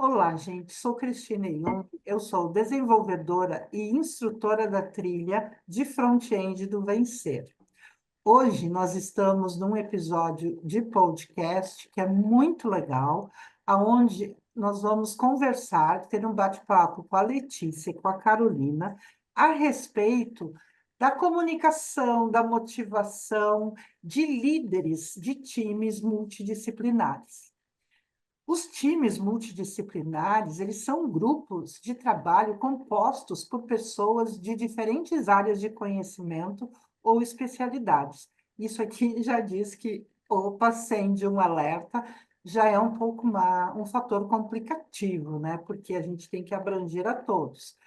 Olá, gente. Sou Cristine Jung. Eu sou desenvolvedora e instrutora da trilha de front-end do Vencer. Hoje nós estamos num episódio de podcast que é muito legal, aonde nós vamos conversar, ter um bate-papo com a Letícia e com a Carolina a respeito da comunicação, da motivação de líderes de times multidisciplinares. Os times multidisciplinares, eles são grupos de trabalho compostos por pessoas de diferentes áreas de conhecimento ou especialidades. Isso aqui já diz que, opa, acende um alerta, já é um pouco um fator complicativo, né? Porque a gente tem que abranger a todos.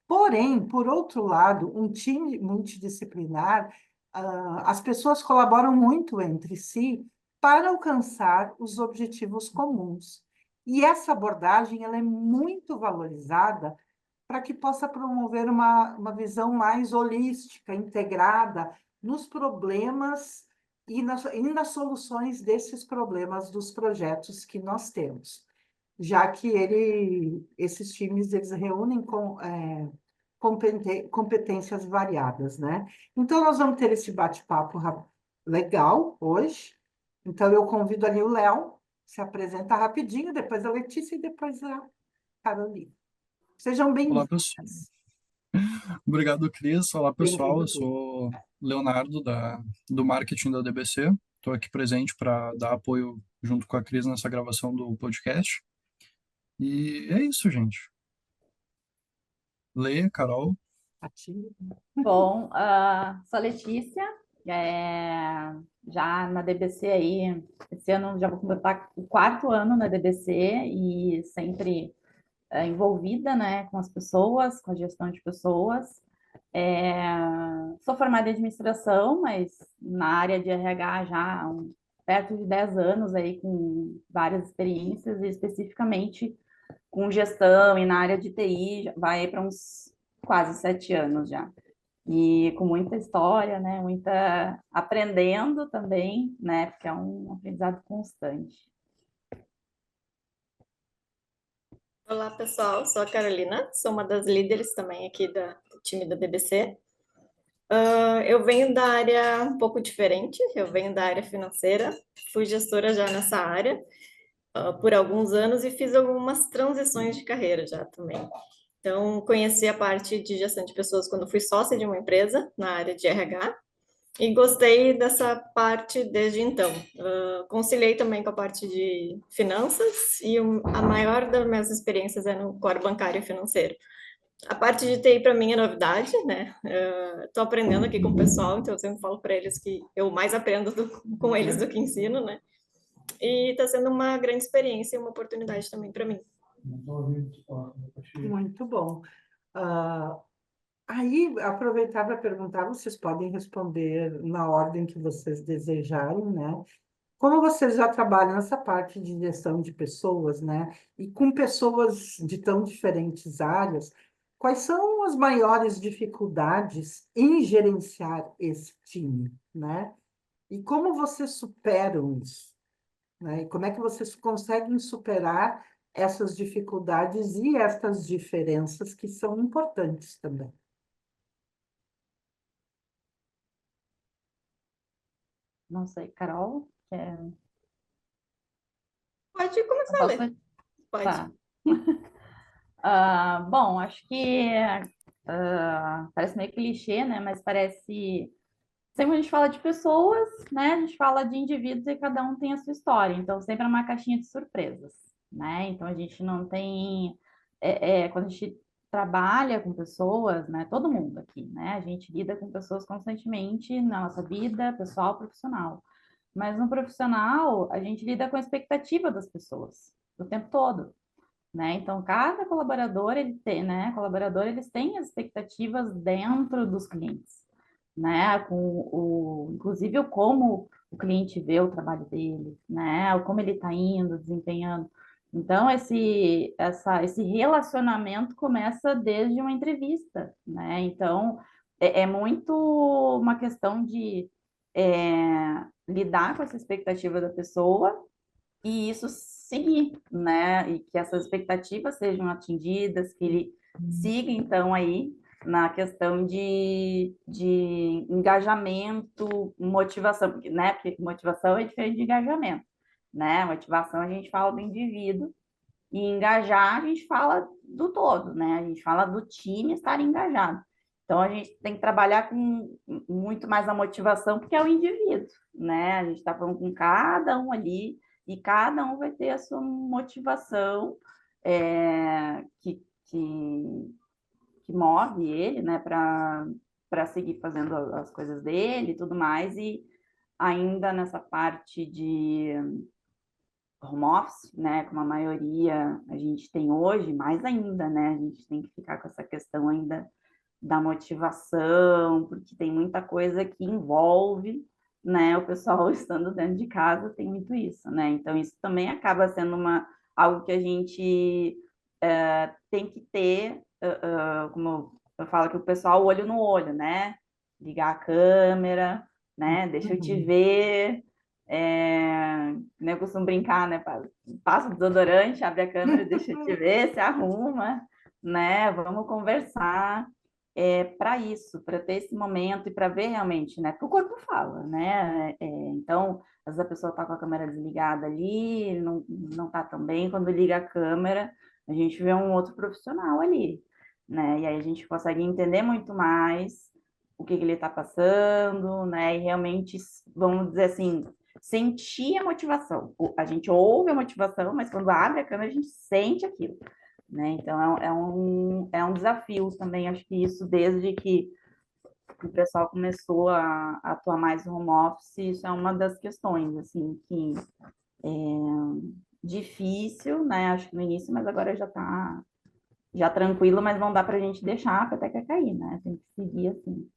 Porém, por outro lado, um time multidisciplinar, as pessoas colaboram muito entre si para alcançar os objetivos comuns. E essa abordagem ela é muito valorizada para que possa promover uma visão mais holística, integrada nos problemas e nas soluções desses problemas dos projetos que nós temos, já que esses times eles reúnem competências variadas, né? Então, nós vamos ter esse bate-papo legal hoje. Então, eu convido ali o Léo, se apresenta rapidinho, depois a Letícia e depois a Carolina. Sejam Olá, pessoal. bem-vindas. Obrigado, Cris. Olá, pessoal. Bem-vindo Eu tudo. sou Leonardo, do marketing da DBC. Estou aqui presente para dar apoio junto com a Cris nessa gravação do podcast. E é isso, gente. Lê, Carol. Aqui. Bom, sou a Letícia, é, já na DBC aí, esse ano já vou completar o quarto ano na DBC e sempre envolvida, né, com as pessoas, com a gestão de pessoas. É, Sou formada em administração, mas na área de RH já há perto de 10 anos aí, com várias experiências, e especificamente com gestão e na área de TI, vai para uns quase 7 anos já. E com muita história, né? Muita aprendendo também, né? Porque é um aprendizado constante. Olá, pessoal. Sou a Carolina, sou uma das líderes também aqui do time da DBC. Eu venho da área um pouco diferente, eu venho da área financeira, fui gestora já nessa área, por alguns anos e fiz algumas transições de carreira já também. Então, conheci a parte de gestão de pessoas quando fui sócia de uma empresa na área de RH, e gostei dessa parte desde então. Conciliei também com a parte de finanças e a maior das minhas experiências é no core bancário e financeiro. A parte de TI para mim é novidade, né? Estou aprendendo aqui com o pessoal, então eu sempre falo para eles que eu mais aprendo com eles do que ensino, né? E está sendo uma grande experiência e uma oportunidade também para mim. Muito bom. Ah, Aí, aproveitar para perguntar, vocês podem responder na ordem que vocês desejarem, né? Como vocês já trabalham nessa parte de gestão de pessoas, né? E com pessoas de tão diferentes áreas, quais são as maiores dificuldades em gerenciar esse time, né? E como vocês superam isso, né? E como é que vocês conseguem superar essas dificuldades e essas diferenças que são importantes também? Não sei, Carol? Pode Eu começar a ler. posso? Pode. Tá. Bom, acho que parece meio clichê, né? Mas parece. Sempre a gente fala de pessoas, né? A gente fala de indivíduos e cada um tem a sua história. Então, sempre é uma caixinha de surpresas, né? Então, a gente não tem. Quando a gente trabalha com pessoas, né? Todo mundo aqui, né? A gente lida com pessoas constantemente na nossa vida pessoal, profissional. Mas no profissional, a gente lida com a expectativa das pessoas o tempo todo, né? Então, cada colaborador, ele tem, né? Colaborador, eles têm as expectativas dentro dos clientes, né? Inclusive, como o cliente vê o trabalho dele, né? O como ele está indo, desempenhando. Então, esse relacionamento começa desde uma entrevista, né? Então, é muito uma questão de lidar com essa expectativa da pessoa e isso seguir, né? E que essas expectativas sejam atingidas, que ele siga, então, aí na questão de engajamento, motivação, né? Porque motivação é diferente de engajamento, né? Motivação a gente fala do indivíduo, e engajar a gente fala do todo, né? A gente fala do time estar engajado. Então a gente tem que trabalhar com muito mais a motivação, porque é o indivíduo, né? A gente está falando com cada um ali, e cada um vai ter a sua motivação que move ele, né, para seguir fazendo as coisas dele e tudo mais, e ainda nessa parte de home office, né, como a maioria a gente tem hoje, mais ainda, né, a gente tem que ficar com essa questão ainda da motivação, porque tem muita coisa que envolve, né, o pessoal estando dentro de casa tem muito isso, né, então isso também acaba sendo algo que a gente tem que ter, como eu falo que o pessoal olho no olho, né, ligar a câmera, né, deixa eu te Uhum. ver, né, eu costumo brincar, né? Passa o desodorante, abre a câmera, deixa eu te ver, se arruma, né? Vamos conversar. Para isso, para ter esse momento e para ver realmente, né? Porque o corpo fala, né? Então, às vezes a pessoa está com a câmera desligada ali, não está tão bem. Quando liga a câmera, a gente vê um outro profissional ali, né? E aí a gente consegue entender muito mais o que ele está passando, né? E realmente, vamos dizer assim, sentir a motivação. A gente ouve a motivação, mas quando abre a câmera, a gente sente aquilo, né? Então, é um desafio também. Acho que isso, desde que o pessoal começou a atuar mais no home office, isso é uma das questões, assim, que é difícil, né? Acho que no início, mas agora já está já tranquilo, mas não dá para a gente deixar até que cair, né? Tem que seguir assim.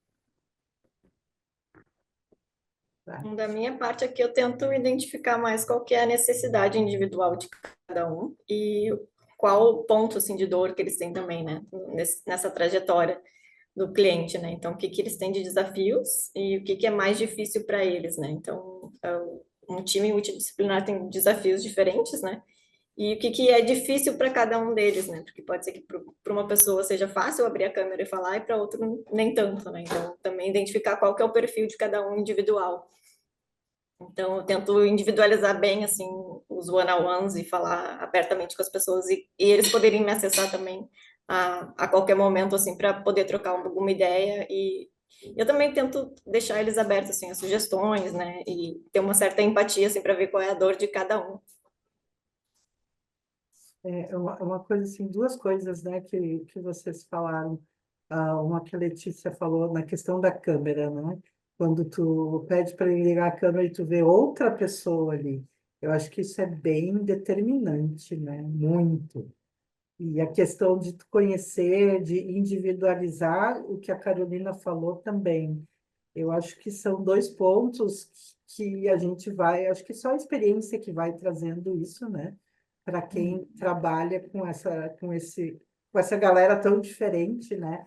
Da minha parte aqui, eu tento identificar mais qual que é a necessidade individual de cada um e qual o ponto, assim, de dor que eles têm também, né, nessa trajetória do cliente, né? Então, o que que eles têm de desafios e o que que é mais difícil para eles, né? Então, um time multidisciplinar tem desafios diferentes, né? E o que que é difícil para cada um deles, né? Porque pode ser que para uma pessoa seja fácil abrir a câmera e falar, e para outro nem tanto, né? Então, também identificar qual que é o perfil de cada um individual. Então, eu tento individualizar bem, assim, os one-on-ones e falar abertamente com as pessoas e eles poderem me acessar também a qualquer momento, assim, para poder trocar alguma ideia. E eu também tento deixar eles abertos, assim, a sugestões, né? E ter uma certa empatia, assim, para ver qual é a dor de cada um. Uma coisa assim, duas coisas, né, que vocês falaram. Uma que a Letícia falou na questão da câmera, né? Quando tu pede para ele ligar a câmera e tu vê outra pessoa ali. Eu acho que isso é bem determinante, né? Muito. E a questão de tu conhecer, de individualizar o que a Carolina falou também. Eu acho que são dois pontos que a gente vai, acho que só a experiência que vai trazendo isso, né? Para quem trabalha com essa galera tão diferente, né?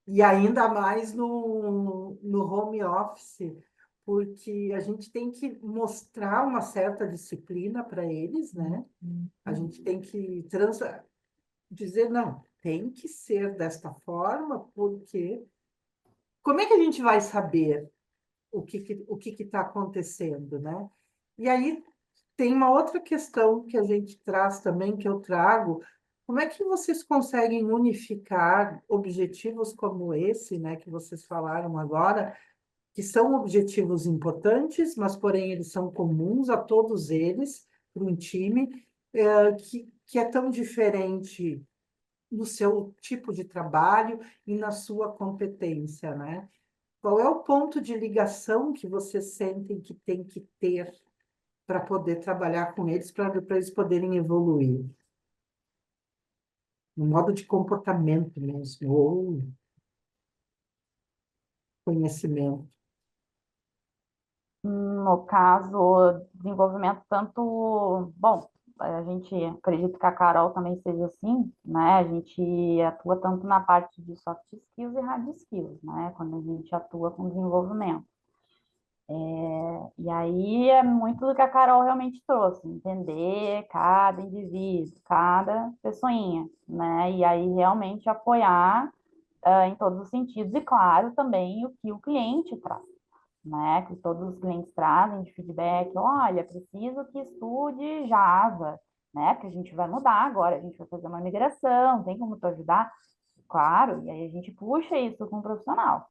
E ainda mais no home office, porque a gente tem que mostrar uma certa disciplina para eles, né? A gente tem que dizer, não, tem que ser desta forma, porque como é que a gente vai saber o que está acontecendo, né? E aí tem uma outra questão que a gente traz também, que eu trago, como é que vocês conseguem unificar objetivos como esse, né, que vocês falaram agora, que são objetivos importantes, mas porém eles são comuns a todos eles, para um time, que é tão diferente no seu tipo de trabalho e na sua competência, né? Qual é o ponto de ligação que vocês sentem que tem que ter para poder trabalhar com eles, para eles poderem evoluir? No modo de comportamento mesmo, ou conhecimento. No caso, desenvolvimento tanto, bom, a gente acredita que a Carol também seja assim, né? A gente atua tanto na parte de soft skills e hard skills, né? Quando a gente atua com desenvolvimento. E aí é muito do que a Carol realmente trouxe, entender cada indivíduo, cada pessoinha, né? E aí realmente apoiar em todos os sentidos, e claro, também o que o cliente traz, né? Que todos os clientes trazem de feedback, olha, preciso que estude Java, né? Porque a gente vai mudar agora, a gente vai fazer uma migração, tem como tu ajudar? Claro, e aí a gente puxa isso com o profissional.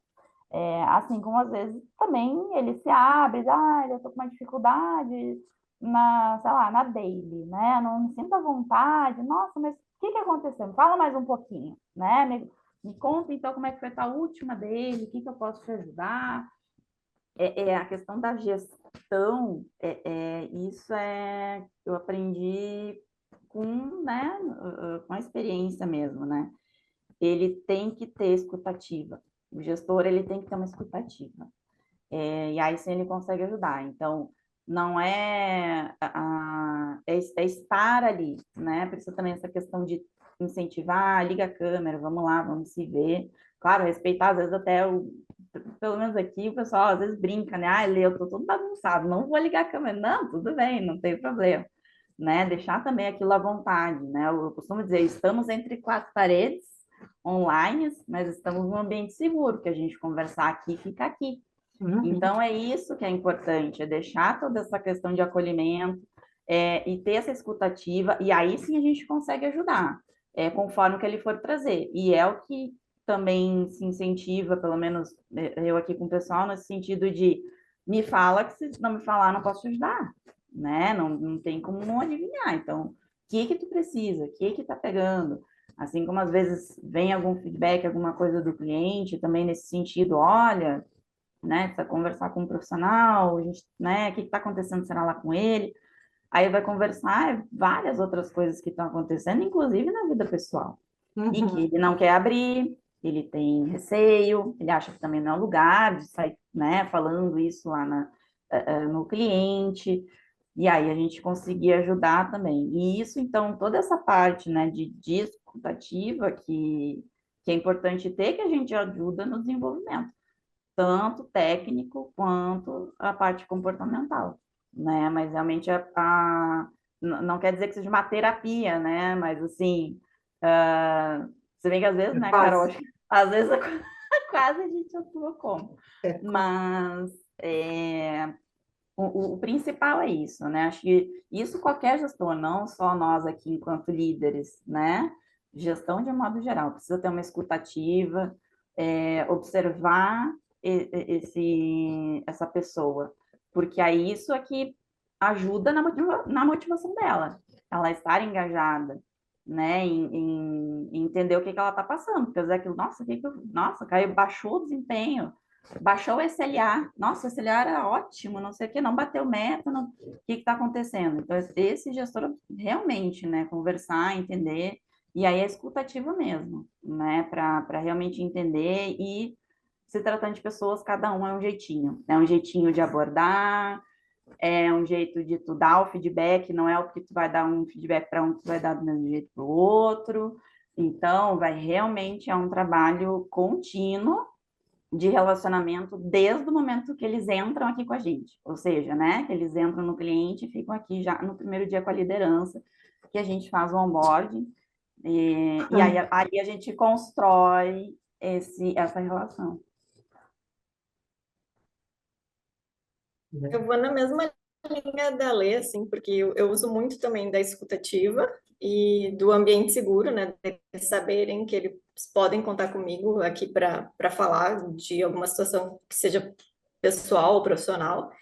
Assim como às vezes também ele se abre, eu tô com uma dificuldade sei lá, na daily, né? Não me sinto à vontade, nossa, mas o que que aconteceu? Me fala mais um pouquinho, né? Me conta então como é que foi a tua última daily, o que que eu posso te ajudar? A questão da gestão, eu aprendi né, com a experiência mesmo, né? Ele tem que ter escutativa. O gestor, ele tem que ter uma escutativa. E aí sim ele consegue ajudar. Então, não é estar ali, né? Precisa também essa questão de incentivar, liga a câmera, vamos lá, vamos se ver. Claro, respeitar, às vezes até pelo menos aqui o pessoal às vezes brinca, né? Ah, Lê, eu tô todo bagunçado, não vou ligar a câmera. Não, tudo bem, não tem problema. Né? Deixar também aquilo à vontade, né? Eu costumo dizer, estamos entre quatro paredes, online, mas estamos num ambiente seguro, que a gente conversar aqui fica aqui. Então, é isso que é importante, é deixar toda essa questão de acolhimento e ter essa escutativa, e aí sim a gente consegue ajudar, conforme o que ele for trazer. E é o que também se incentiva, pelo menos eu aqui com o pessoal, nesse sentido de me fala, que se não me falar, não posso te ajudar, né? Não tem como não adivinhar. Então, o que que tu precisa? O que que tá pegando? Assim como às vezes vem algum feedback, alguma coisa do cliente, também nesse sentido, olha, né, precisa conversar com um profissional, a gente, né, o que está acontecendo, será lá com ele? Aí vai conversar várias outras coisas que estão acontecendo, inclusive na vida pessoal. E que ele não quer abrir, ele tem receio, ele acha que também não é lugar de sair, né, falando isso lá no cliente. E aí a gente conseguir ajudar também. E isso, então, toda essa parte, né, de escutativa que é importante ter, que a gente ajuda no desenvolvimento, tanto técnico quanto a parte comportamental, né? Mas realmente não quer dizer que seja uma terapia, né? Mas assim, se bem que às vezes, né, Carol, às vezes quase a gente atua como. Mas o principal é isso, né? Acho que isso qualquer gestor, não só nós aqui enquanto líderes, né? Gestão de modo geral, precisa ter uma escutativa, observar essa pessoa, porque aí isso aqui ajuda na motivação dela, ela estar engajada, né, em entender o que ela está passando, porque às vezes aquilo, nossa, caiu, baixou o desempenho, baixou o SLA, nossa, o SLA era ótimo, não sei o que, não bateu meta, o que está acontecendo? Então, esse gestor realmente, né, conversar, entender, e aí é escutativa mesmo, né, para realmente entender e se tratando de pessoas, cada um é um jeitinho de abordar, é um jeito de tu dar o feedback, não é o que tu vai dar um feedback para um, tu vai dar do mesmo jeito para o outro. Então, realmente é um trabalho contínuo de relacionamento desde o momento que eles entram aqui com a gente. Ou seja, né, que eles entram no cliente e ficam aqui já no primeiro dia com a liderança, que a gente faz o onboarding, e aí a gente constrói essa relação. Eu vou na mesma linha da Lê, assim, porque eu uso muito também da escutativa e do ambiente seguro, né? Eles saberem que eles podem contar comigo aqui para falar de alguma situação que seja pessoal ou profissional,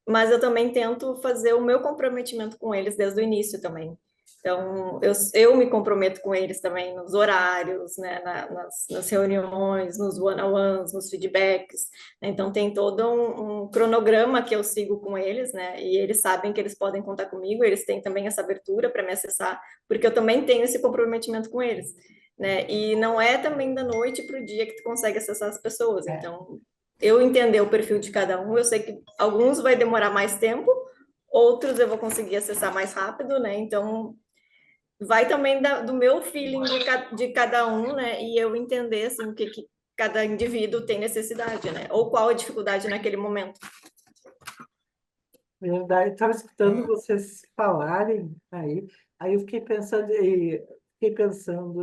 mas eu também tento fazer o meu comprometimento com eles desde o início também. Então, eu me comprometo com eles também nos horários, né, nas reuniões, nos one-on-ones, nos feedbacks. Então, tem todo um cronograma que eu sigo com eles, né, e eles sabem que eles podem contar comigo, eles têm também essa abertura para me acessar, porque eu também tenho esse comprometimento com eles, né, e não é também da noite para o dia que tu consegue acessar as pessoas. Então, eu entender o perfil de cada um, eu sei que alguns vai demorar mais tempo, outros eu vou conseguir acessar mais rápido, né? Então, vai também do meu feeling de cada um, né? E eu entender, assim, o que cada indivíduo tem necessidade, né? Ou qual a dificuldade naquele momento. Verdade, estava escutando vocês falarem aí eu fiquei pensando,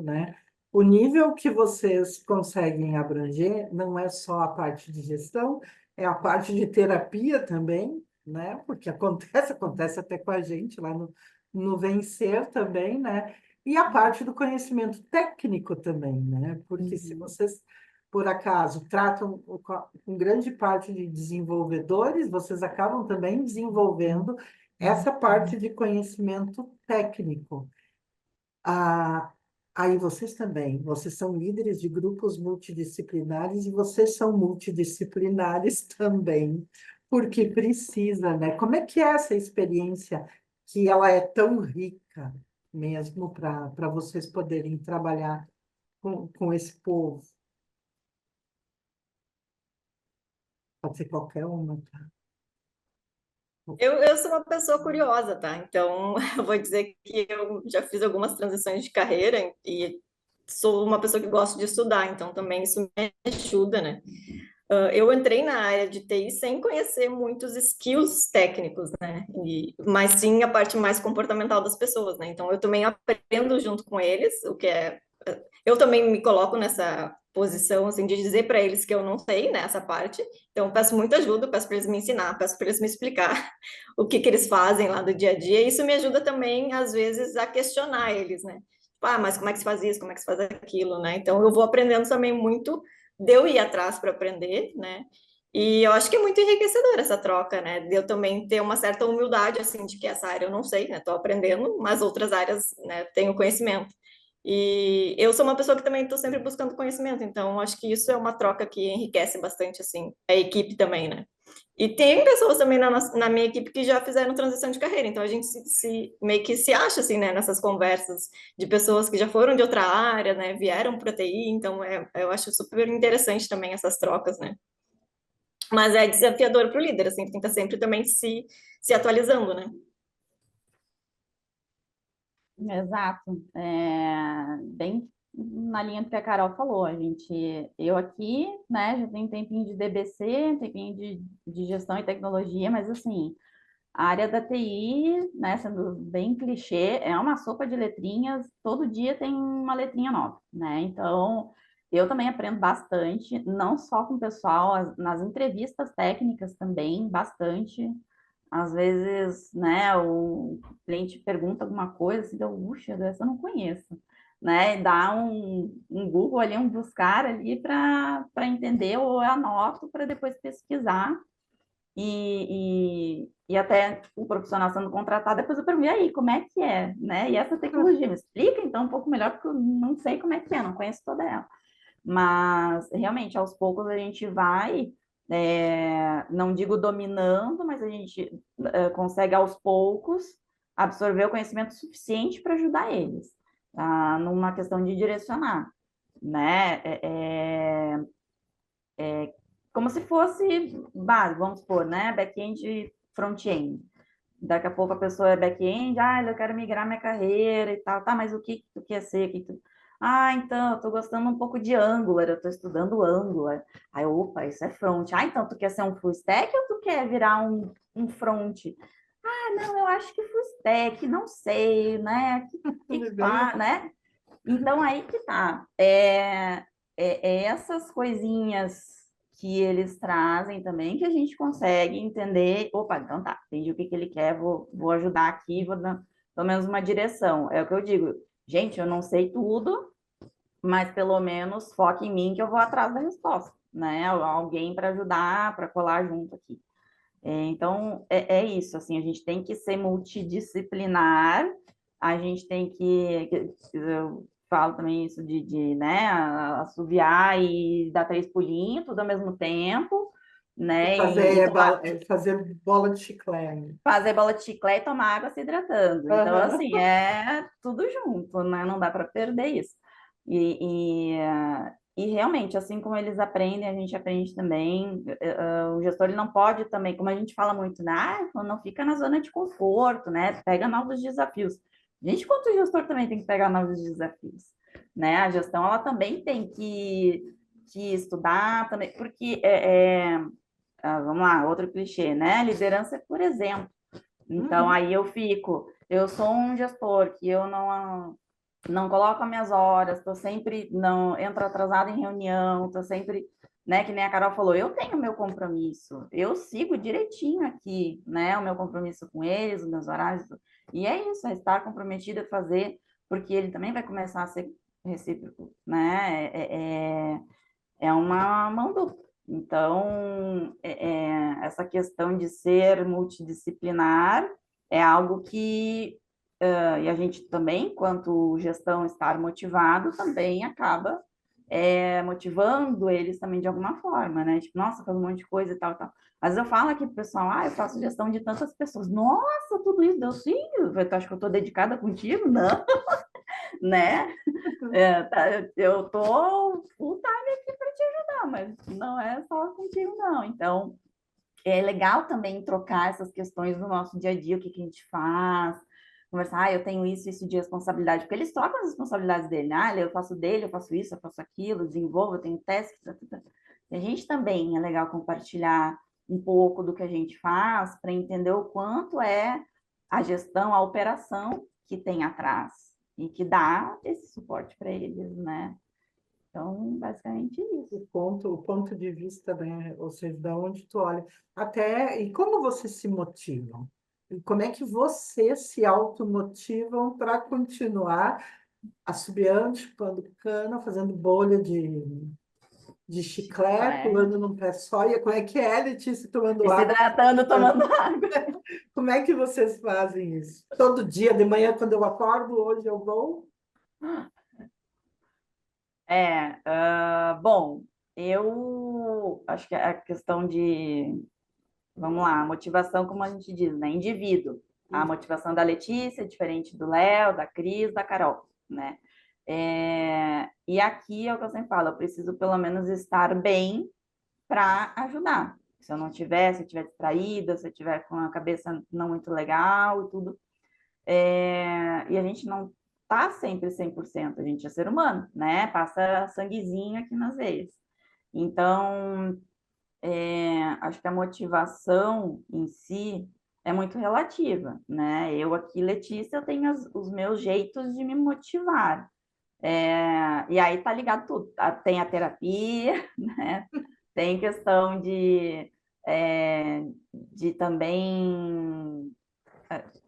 né? O nível que vocês conseguem abranger não é só a parte de gestão, é a parte de terapia também, né? Porque acontece até com a gente lá no Vencer também, né? E a parte do conhecimento técnico também, né? Porque se Uhum. vocês por acaso, tratam com grande parte de desenvolvedores, vocês acabam também desenvolvendo essa parte de conhecimento técnico. Ah, aí vocês são líderes de grupos multidisciplinares e vocês são multidisciplinares também, porque precisa, né? Como é que é essa experiência que ela é tão rica mesmo para vocês poderem trabalhar com esse povo? Pode ser qualquer uma, tá? Eu sou uma pessoa curiosa, tá? Então, eu vou dizer que eu já fiz algumas transições de carreira e sou uma pessoa que gosta de estudar, então também isso me ajuda, né? Eu entrei na área de TI sem conhecer muitos skills técnicos, né? Mas sim a parte mais comportamental das pessoas, né? Então, eu também aprendo junto com eles, o que é eu também me coloco nessa posição assim de dizer para eles que eu não sei nessa parte. Então eu peço muita ajuda, peço para eles me ensinar, peço para eles me explicar o que que eles fazem lá do dia a dia. E isso me ajuda também às vezes a questionar eles, né? Tipo, ah, mas como é que se faz isso? Como é que se faz aquilo, né? Então eu vou aprendendo também muito de eu ir atrás para aprender, né? E eu acho que é muito enriquecedor essa troca, né? De eu também ter uma certa humildade, assim, de que essa área eu não sei, né? Estou aprendendo, mas outras áreas, né, tenho conhecimento. E eu sou uma pessoa que também estou sempre buscando conhecimento, então acho que isso é uma troca que enriquece bastante, assim, a equipe também, né? E tem pessoas também na minha equipe que já fizeram transição de carreira, então a gente meio que se acha, assim, né, nessas conversas de pessoas que já foram de outra área, né, vieram para TI, então eu acho super interessante também essas trocas, né? Mas é desafiador para o líder, assim, tem que estar sempre também se atualizando, né? Exato. Bem na linha do que a Carol falou, eu aqui, né, já tenho um tempinho de DBC, um tempinho de gestão e tecnologia, mas assim, a área da TI, né, sendo bem clichê, é uma sopa de letrinhas, todo dia tem uma letrinha nova, né? Então, eu também aprendo bastante, não só com o pessoal, nas entrevistas técnicas também, bastante. Às vezes, né, o cliente pergunta alguma coisa, assim, eu, puxa, essa eu não conheço, né? Dá um Google ali, um buscar ali para entender, ou eu anoto para depois pesquisar e até o profissional sendo contratado, depois eu pergunto, e aí, como é que é, né? E essa tecnologia, me explica então um pouco melhor, porque eu não sei como é que é, não conheço toda ela. Mas realmente, aos poucos a gente vai, não digo dominando, mas a gente consegue aos poucos absorver o conhecimento suficiente para ajudar eles, tá? Numa questão de direcionar, né? Como se fosse base, vamos supor, né? Back-end e front-end. Daqui a pouco a pessoa é back-end, eu quero migrar minha carreira e tal, tá, mas o que tu quer ser? Então, eu tô gostando um pouco de Angular, eu tô estudando Angular. Aí, opa, isso é front. Então, tu quer ser um full stack ou tu quer virar um front? Não, eu acho que full stack, não sei, né? Que faz, né? Então, aí que tá. Essas coisinhas que eles trazem também que a gente consegue entender. Opa, então tá, entendi o que ele quer, vou ajudar aqui, vou dar pelo menos uma direção. É o que eu digo. Gente, eu não sei tudo, mas pelo menos foque em mim que eu vou atrás da resposta, né? Alguém para ajudar, para colar junto aqui. Então, é isso, assim, a gente tem que ser multidisciplinar, a gente tem eu falo também isso né, assoviar e dar 3 pulinhos, tudo ao mesmo tempo, né, Fazer bola de chiclete. fazer bola de chiclete e tomar água se hidratando. Então, Aham. assim, é tudo junto, né, não dá para perder isso. E realmente, assim como eles aprendem, a gente aprende também. O gestor ele não pode também, como a gente fala muito, né? Não fica na zona de conforto, né? Pega novos desafios. Gente, quanto o gestor também tem que pegar novos desafios, né? A gestão ela também tem que estudar também, porque vamos lá, outro clichê, né? Liderança é por exemplo. Então, aí eu sou um gestor que eu não coloco as minhas horas, estou sempre, não entro atrasada em reunião, estou sempre, né, que nem a Carol falou, eu tenho meu compromisso, eu sigo direitinho aqui, né, o meu compromisso com eles, os meus horários, e é isso, é estar comprometida a fazer, porque ele também vai começar a ser recíproco, né, é uma mão dupla. Então, essa questão de ser multidisciplinar é algo que, e a gente também, enquanto gestão estar motivado, também acaba motivando eles também de alguma forma, né? Tipo, nossa, faz um monte de coisa e tal, tal. Às vezes eu falo aqui pro pessoal, eu faço gestão de tantas pessoas. Nossa, tudo isso deu sim? Tu acha que eu tô dedicada contigo? Não, né? Eu tô full time aqui para te ajudar, mas não é só contigo, não. Então, é legal também trocar essas questões do nosso dia a dia, o que que a gente faz, conversar, eu tenho isso de responsabilidade, porque eles trocam as responsabilidades dele, né? Eu faço dele, eu faço isso, eu faço aquilo, desenvolvo, eu tenho teste, e a gente também é legal compartilhar um pouco do que a gente faz para entender o quanto é a gestão, a operação que tem atrás e que dá esse suporte para eles, né? Então, basicamente isso. O ponto de vista, né? Ou seja, da onde tu olha. Até, e como vocês se motivam? E como é que vocês se automotivam para continuar assobiando, chupando cana, fazendo bolha de chiclete, É. pulando num pé só? E como é que é, Letícia, tomando E se água? hidratando, tomando água. Como é que vocês fazem isso? Todo dia, de manhã, quando eu acordo, hoje eu vou? Bom, eu acho que a questão de, vamos lá, motivação, como a gente diz, né? Indivíduo. A motivação da Letícia é diferente do Léo, da Cris, da Carol, né? E aqui é o que eu sempre falo, eu preciso pelo menos estar bem para ajudar. Se eu não tiver, se eu estiver distraída, se eu estiver com a cabeça não muito legal e tudo, e a gente não tá sempre 100%, a gente é ser humano, né? Passa sanguezinho aqui nas veias. Então, acho que a motivação em si é muito relativa, né? Eu aqui, Letícia, eu tenho os meus jeitos de me motivar. E aí tá ligado tudo. Tem a terapia, né? Tem questão de também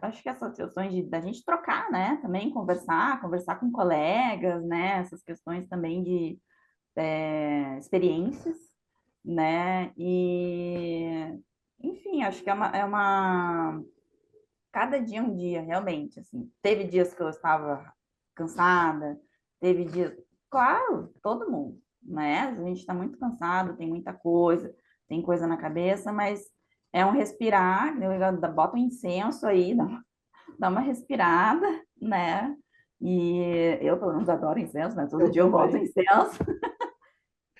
acho que essas questões da gente trocar, né? Também conversar com colegas, né? Essas questões também de experiências, né? E, enfim, acho que cada dia é um dia, realmente, assim. Teve dias que eu estava cansada, teve dias... Claro, todo mundo, né? A gente está muito cansado, tem muita coisa, tem coisa na cabeça, mas é um respirar, bota um incenso aí, dá uma respirada, né? E eu, pelo menos, adoro incenso, né? Todo Eu dia eu boto também. incenso.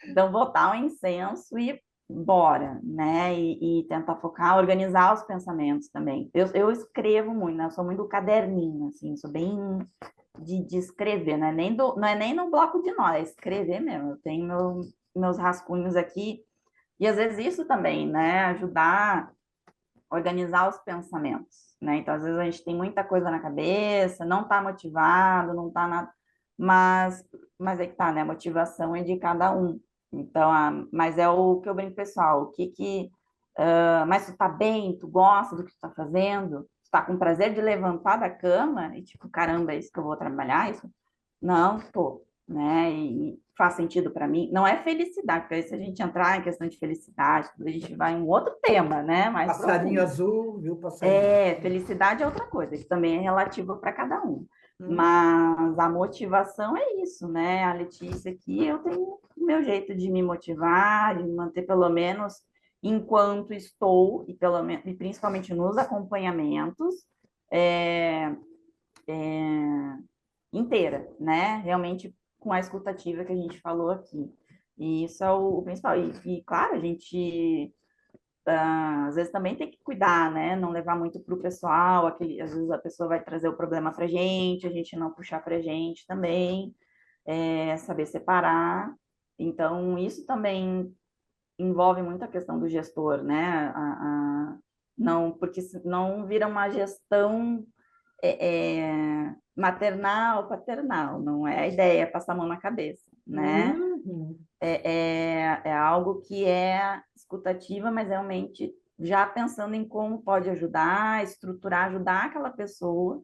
Então, botar um incenso e bora, né? E tentar focar, organizar os pensamentos também. Eu escrevo muito, né? Eu sou muito do caderninho, assim, sou bem de escrever, né? Não é nem no bloco de notas, é escrever mesmo. Eu tenho meus rascunhos aqui, e às vezes isso também, né? Ajudar a organizar os pensamentos, né? Então, às vezes a gente tem muita coisa na cabeça, não tá motivado, não tá nada, mas é que tá, né? A motivação é de cada um. Então, mas é o que eu brinco, pessoal, mas tu tá bem, tu gosta do que tu tá fazendo, tu tá com prazer de levantar da cama e tipo, caramba, é isso que eu vou trabalhar, isso? Não, tô, né? E faz sentido para mim. Não é felicidade, porque aí se a gente entrar em questão de felicidade, a gente vai em um outro tema, né? Mais Passarinho profundo. azul, viu, passarinho? Felicidade é outra coisa, que também é relativo para cada um. Hum. Mas a motivação é isso, né? A Letícia aqui, eu tenho o meu jeito de me motivar, de me manter pelo menos enquanto estou, e principalmente nos acompanhamentos, é, inteira, né? Realmente com a escutativa que a gente falou aqui. E isso é o principal. Claro, a gente às vezes também tem que cuidar, né? Não levar muito para o pessoal, às vezes a pessoa vai trazer o problema para a gente não puxar para a gente também, saber separar. Então, isso também envolve muito a questão do gestor, né? Não, porque não vira uma gestão maternal, paternal, não é a ideia, é passar a mão na cabeça, né? Uhum. É algo que é escutativa, mas realmente já pensando em como pode ajudar, estruturar, ajudar aquela pessoa.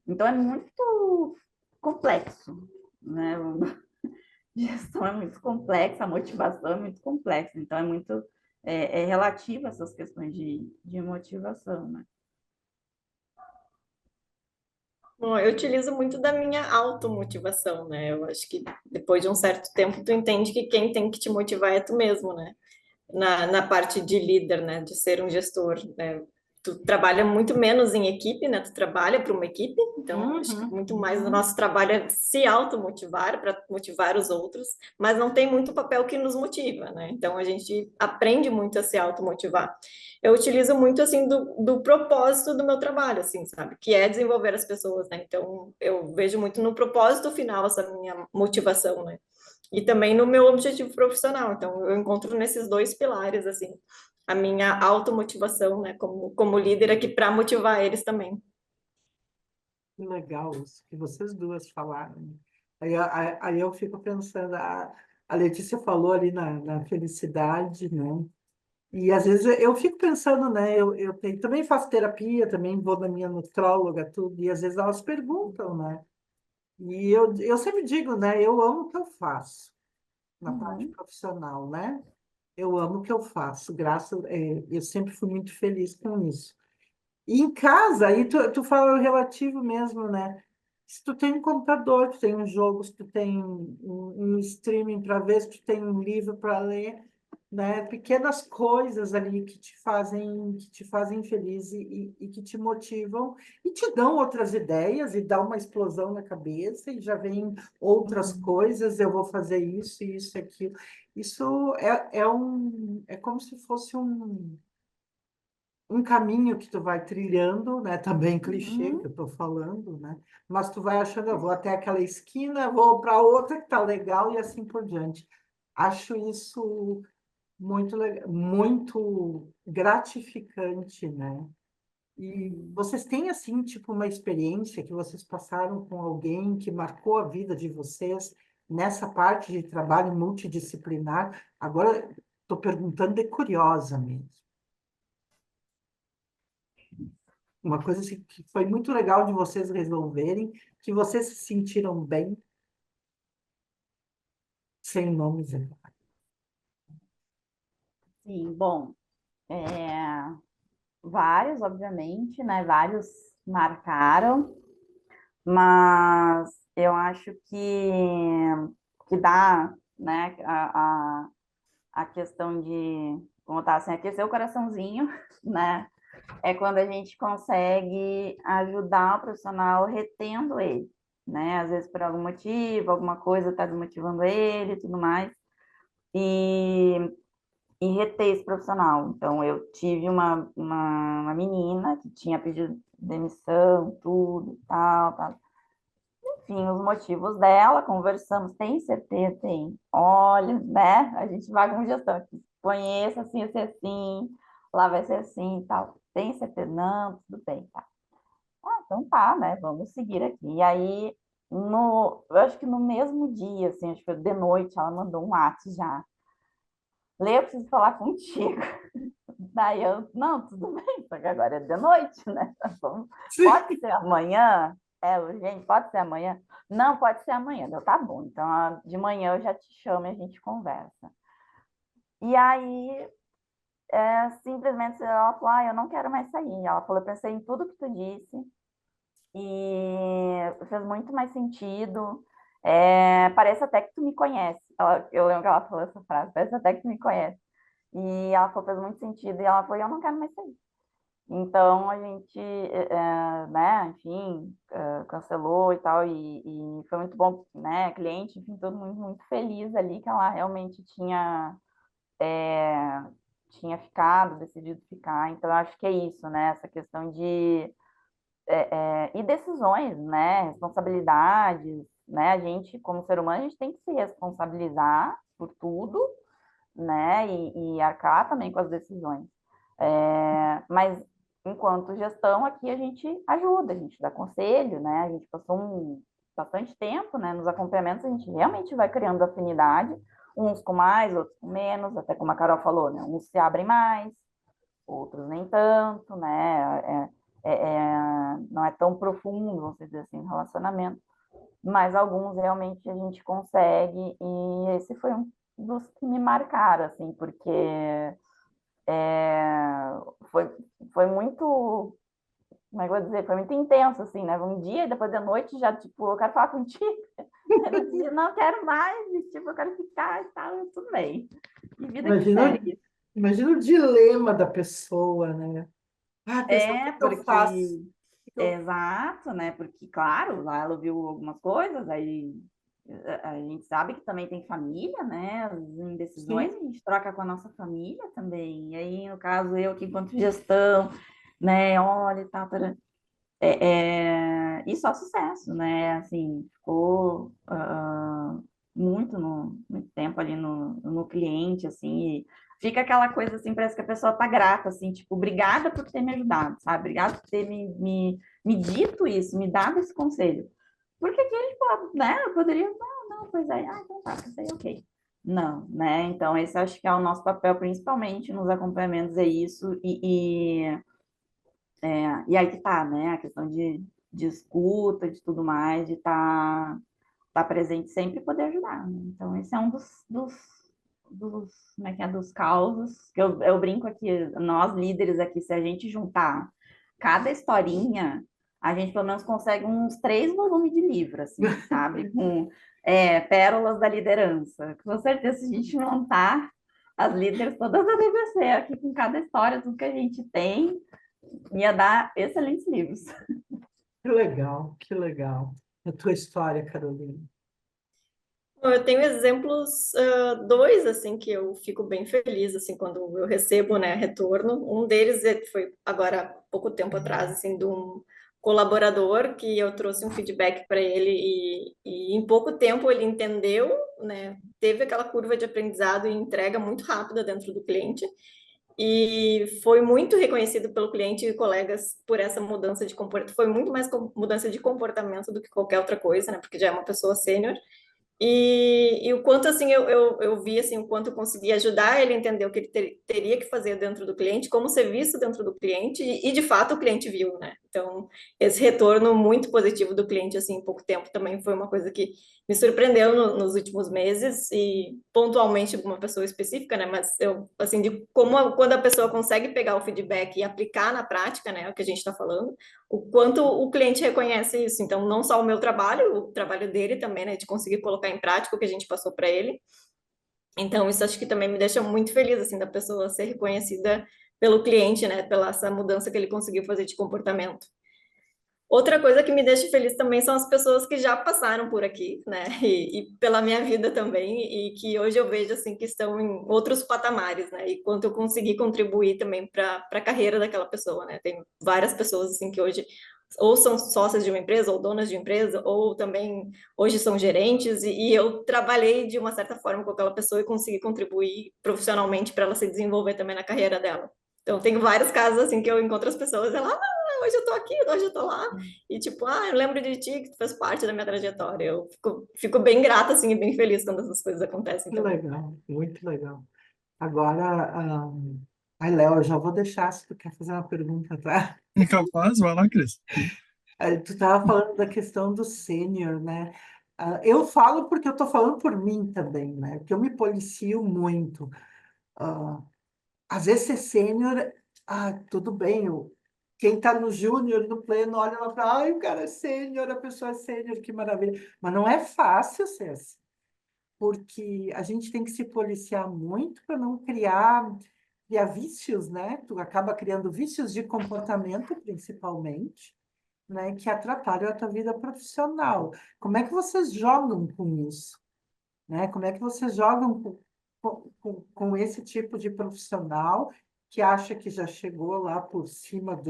Então é muito complexo, né? A gestão é muito complexa, a motivação é muito complexa, então é muito relativo a essas questões de motivação, né? Bom, eu utilizo muito da minha automotivação, né? Eu acho que depois de um certo tempo tu entende que quem tem que te motivar é tu mesmo, né? Na parte de líder, né? De ser um gestor, né? Tu trabalha muito menos em equipe, né? Tu trabalha para uma equipe, então acho que muito mais do nosso trabalho é se automotivar para motivar os outros, mas não tem muito papel que nos motiva, né? Então a gente aprende muito a se automotivar. Eu utilizo muito assim do propósito do meu trabalho, assim, sabe? Que é desenvolver as pessoas, né? Então eu vejo muito no propósito final essa minha motivação, né? E também no meu objetivo profissional. Então, eu encontro nesses dois pilares, assim, a minha automotivação, né, como líder aqui para motivar eles também. Que legal isso que vocês duas falaram. Aí eu fico pensando, a Letícia falou ali na felicidade, né? E às vezes eu fico pensando, né? Também faço terapia, também vou na minha nutróloga, tudo, e às vezes elas perguntam, né? E eu sempre digo, né? Eu amo o que eu faço na parte Uhum. profissional, né? Eu amo o que eu faço, eu sempre fui muito feliz com isso. E em casa, aí tu fala o relativo mesmo, né? Se tu tem um computador, tu tem um jogo, se tu tem um streaming para ver, se tu tem um livro para ler, né? Pequenas coisas ali que te fazem feliz e que te motivam e te dão outras ideias e dá uma explosão na cabeça e já vem outras Uhum. coisas, eu vou fazer isso, aquilo. Isso é como se fosse um caminho que tu vai trilhando, né? Também clichê que Uhum. eu estou falando, né? Mas tu vai achando, eu vou até aquela esquina, vou para outra que tá legal e assim por diante. Acho isso muito legal, muito gratificante, né? E Uhum. vocês têm assim, tipo, uma experiência que vocês passaram com alguém que marcou a vida de vocês nessa parte de trabalho multidisciplinar? Agora estou perguntando de curiosa mesmo. Uma coisa assim, que foi muito legal de vocês resolverem, que vocês se sentiram bem, sem nomes. Sim, bom, vários, obviamente, né? Vários marcaram, mas eu acho que dá, né? A questão de, como tá assim, aquecer o coraçãozinho, né? É quando a gente consegue ajudar o profissional retendo ele, né? Às vezes por algum motivo, alguma coisa está desmotivando ele e tudo mais, e, e reter esse profissional. Então, eu tive uma menina que tinha pedido demissão, tudo, tal, tal. Enfim, os motivos dela, conversamos, tem certeza? Tem. Olha, né? A gente vai com gestão aqui. Conheça assim, assim, assim, lá vai ser assim e tal. Tem certeza? Não, tudo bem, tá. Ah, então tá, né? Vamos seguir aqui. E aí, eu acho que no mesmo dia, assim, acho que foi de noite, ela mandou um WhatsApp já. Lê, eu preciso falar contigo. Daí eu, não, tudo bem, só que agora é de noite, né? Sim. Pode ser amanhã? É urgente, pode ser amanhã? Não, pode ser amanhã. Eu, tá bom, então de manhã eu já te chamo e a gente conversa. E aí, simplesmente ela falou, eu não quero mais sair. Ela falou, eu pensei em tudo que tu disse e fez muito mais sentido. Parece até que tu me conhece. Eu lembro que ela falou essa frase, parece até que tu me conhece. E ela falou, fez muito sentido. E ela falou, eu não quero mais sair. Então a gente, né, enfim, cancelou e tal, e foi muito bom, né? Cliente, enfim, todo mundo muito feliz ali que ela realmente é, tinha ficado, decidido ficar. Então eu acho que é isso, né? Essa questão de e decisões, né? Responsabilidades, né? A gente, como ser humano, a gente tem que se responsabilizar por tudo né? E arcar também com as decisões. Mas enquanto gestão aqui a gente ajuda, a gente dá conselho, né? A gente passou bastante tempo, né? Nos acompanhamentos a gente realmente vai criando afinidade, uns com mais, outros com menos, até como a Carol falou, né? Uns se abrem mais, outros nem tanto, né? Não é tão profundo, vamos dizer assim, o relacionamento, mas alguns realmente a gente consegue, e esse foi um dos que me marcaram, assim, porque é, foi, foi muito, como é que eu vou dizer, foi muito intenso, assim, né? Um dia e depois da noite já, tipo, eu quero falar contigo. Eu dizia, não quero mais, e, tipo, eu quero ficar e tal, tudo bem. E vida que Imagina, segue. imagina o dilema da pessoa, né? Ah, pessoal, o que que eu faço? Porque, O que que eu... exato, né? Porque, claro, lá ela ouviu algumas coisas, aí a gente sabe que também tem família, né? As indecisões Sim, a gente troca com a nossa família também. E aí, no caso, eu aqui enquanto gestão, né? Olha, e tal, e só sucesso, né? Assim, ficou muito tempo ali no cliente, assim, e fica aquela coisa assim, parece que a pessoa tá grata, assim, tipo, obrigada por ter me ajudado, sabe? Obrigada por ter me dito isso, me dado esse conselho. Porque aqui a gente pode, né? Eu poderia, não, pois é, então tá, isso aí, ok. Não, né? Então, esse acho que é o nosso papel, principalmente nos acompanhamentos, é isso, e aí que tá, né? A questão de escuta, de tudo mais, de tá presente sempre e poder ajudar, né? Então, esse é um como é que é, dos causos, que eu brinco aqui, nós líderes aqui, se a gente juntar cada historinha, a gente pelo menos consegue uns 3 volumes de livro, assim, sabe? Com pérolas da liderança. Com certeza, se a gente montar as líderes todas da DBC aqui com cada história, tudo que a gente tem, ia dar excelentes livros. que legal, que legal. A tua história, Carolina. Bom, eu tenho exemplos, dois, assim, que eu fico bem feliz, assim, quando eu recebo, né, retorno. Um deles foi agora, há pouco tempo atrás, assim, de um colaborador que eu trouxe um feedback para ele e em pouco tempo ele entendeu, né, teve aquela curva de aprendizado e entrega muito rápida dentro do cliente. E foi muito reconhecido pelo cliente e colegas por essa mudança de comportamento. Foi muito mais mudança de comportamento do que qualquer outra coisa, né? Porque já é uma pessoa sênior. E o quanto, assim, eu vi, assim, o quanto eu consegui ajudar ele a entender o que ele teria que fazer dentro do cliente, como ser visto dentro do cliente, de fato, o cliente viu, né? Então, esse retorno muito positivo do cliente, assim, em pouco tempo, também foi uma coisa que me surpreendeu nos últimos meses, e pontualmente uma pessoa específica, né? Mas eu, assim, de como, quando a pessoa consegue pegar o feedback e aplicar na prática, né, o que a gente está falando, o quanto o cliente reconhece isso. Então, não só o trabalho dele também, né, de conseguir colocar em prática o que a gente passou para ele. Então, isso acho que também me deixa muito feliz, assim, da pessoa ser reconhecida pelo cliente, né, pela essa mudança que ele conseguiu fazer de comportamento. Outra coisa que me deixa feliz também são as pessoas que já passaram por aqui, né? E pela minha vida também, e que hoje eu vejo assim que estão em outros patamares, né? E quanto eu consegui contribuir também para a carreira daquela pessoa, né? Tem várias pessoas assim que hoje ou são sócias de uma empresa, ou donas de empresa, ou também hoje são gerentes, e eu trabalhei de uma certa forma com aquela pessoa e consegui contribuir profissionalmente para ela se desenvolver também na carreira dela. Então, tenho vários casos assim que eu encontro as pessoas, ela, hoje eu tô aqui, hoje eu tô lá, e tipo, eu lembro de ti, que tu fez parte da minha trajetória. Eu fico bem grata, assim, e bem feliz quando essas coisas acontecem Que também. legal, muito legal. Agora, ai, Léo, eu já vou deixar se tu quer fazer uma pergunta, tá? Incapaz, vai lá, Cris. Tu estava falando da questão do sênior, né? Eu falo porque eu estou falando por mim também, né? Porque eu me policio muito. Ah, Às vezes ser sênior, tudo bem, quem está no júnior, no pleno, olha lá para, ai, o cara é sênior, a pessoa é sênior, que maravilha. Mas não é fácil ser assim, porque a gente tem que se policiar muito para não criar vícios, né? Tu acaba criando vícios de comportamento, principalmente, né, que atrapalham a tua vida profissional. Como é que vocês jogam com isso? Né? Como é que vocês jogam com esse tipo de profissional que acha que já chegou lá por cima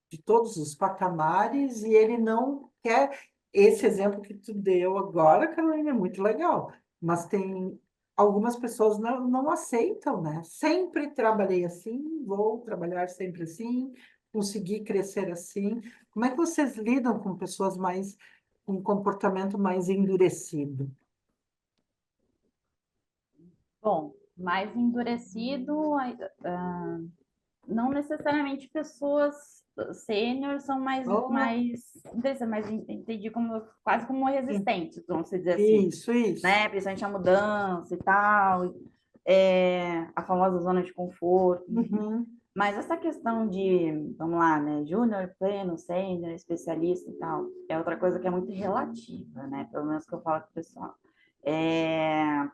de todos os patamares e ele não quer. Esse exemplo que tu deu agora, Carolina, é muito legal, mas tem algumas pessoas não aceitam, né? Sempre trabalhei assim, vou trabalhar sempre assim, consegui crescer assim. Como é que vocês lidam com pessoas mais com um comportamento mais endurecido? Bom, mais endurecido, não necessariamente pessoas sênior são Oh, mais entendi como quase como sim. resistentes, vamos dizer assim, Isso. né? Principalmente a mudança e tal, a famosa zona de conforto, enfim. Uhum, Mas essa questão de, vamos lá, né, júnior, pleno, sênior, especialista e tal, é outra coisa que é muito relativa, né? Pelo menos que eu falo com o pessoal. É,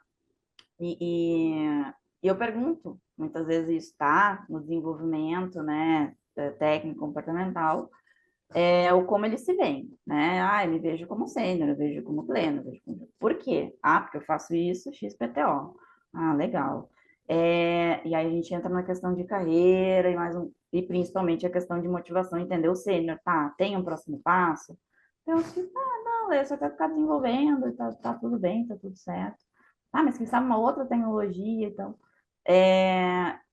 e, e, e eu pergunto, muitas vezes isso está no desenvolvimento, né, técnico, comportamental, o como eles se veem, né? Ah, eu me vejo como sênior, eu vejo como pleno, eu vejo como... Por quê? Ah, porque eu faço isso, XPTO. Ah, legal. E aí a gente entra na questão de carreira e principalmente a questão de motivação, entender o sênior, tá? Tem um próximo passo? Então, assim, não, eu só quero ficar desenvolvendo, tá tudo bem, tá tudo certo. Ah, mas quem sabe uma outra tecnologia, então.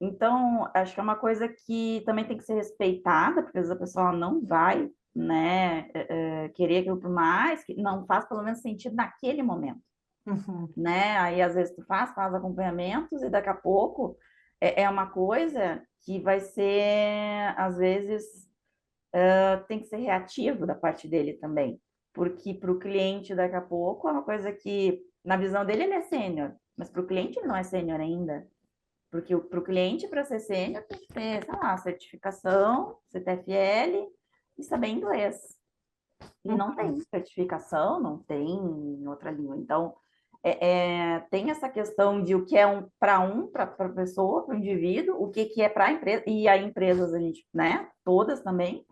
Então, acho que é uma coisa que também tem que ser respeitada, porque às vezes a pessoa não vai, né, querer aquilo por mais, que não faz pelo menos sentido naquele momento, uhum, né? Aí às vezes tu faz acompanhamentos e daqui a pouco é uma coisa que vai ser, às vezes, tem que ser reativo da parte dele também, porque para o cliente daqui a pouco é uma coisa que, na visão dele, ele é sênior, mas para o cliente ele não é sênior ainda. Porque para o cliente, para ser sênior, tem que ter, sei lá, certificação, CTFL e saber inglês. E não uhum, tem certificação, não tem em outra língua. Então, tem essa questão de o que é para a pessoa, para o indivíduo, o que é para a empresa, e aí empresas, a gente, né, todas também,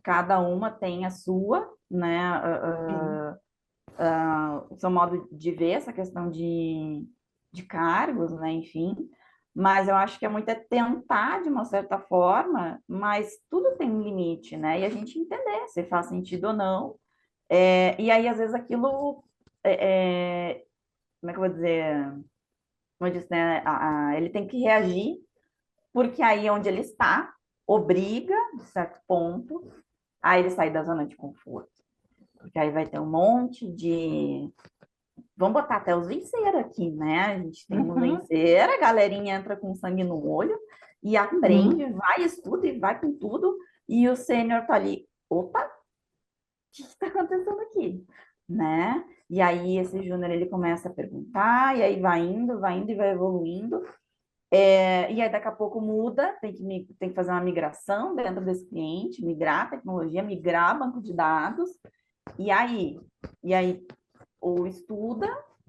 cada uma tem a sua, né, sim. o seu modo de ver essa questão de cargos, né, enfim, mas eu acho que é muito tentar de uma certa forma, mas tudo tem um limite, né, e a gente entender se faz sentido ou não, e aí às vezes aquilo, como é que eu vou dizer, como eu disse, né, ele tem que reagir, porque aí onde ele está, obriga, de certo ponto, a ele sair da zona de conforto. Porque aí vai ter um monte de. Vamos botar até os vencer aqui, né? A gente tem um Uhum, vencer, a galerinha entra com sangue no olho e aprende, uhum, vai, estuda e vai com tudo. E o sênior tá ali, opa, o que está acontecendo aqui? Né? E aí esse júnior ele começa a perguntar, e aí vai indo e vai evoluindo. E aí daqui a pouco muda, tem que fazer uma migração dentro desse cliente, migrar a tecnologia, migrar banco de dados, e aí? E aí ou estuda,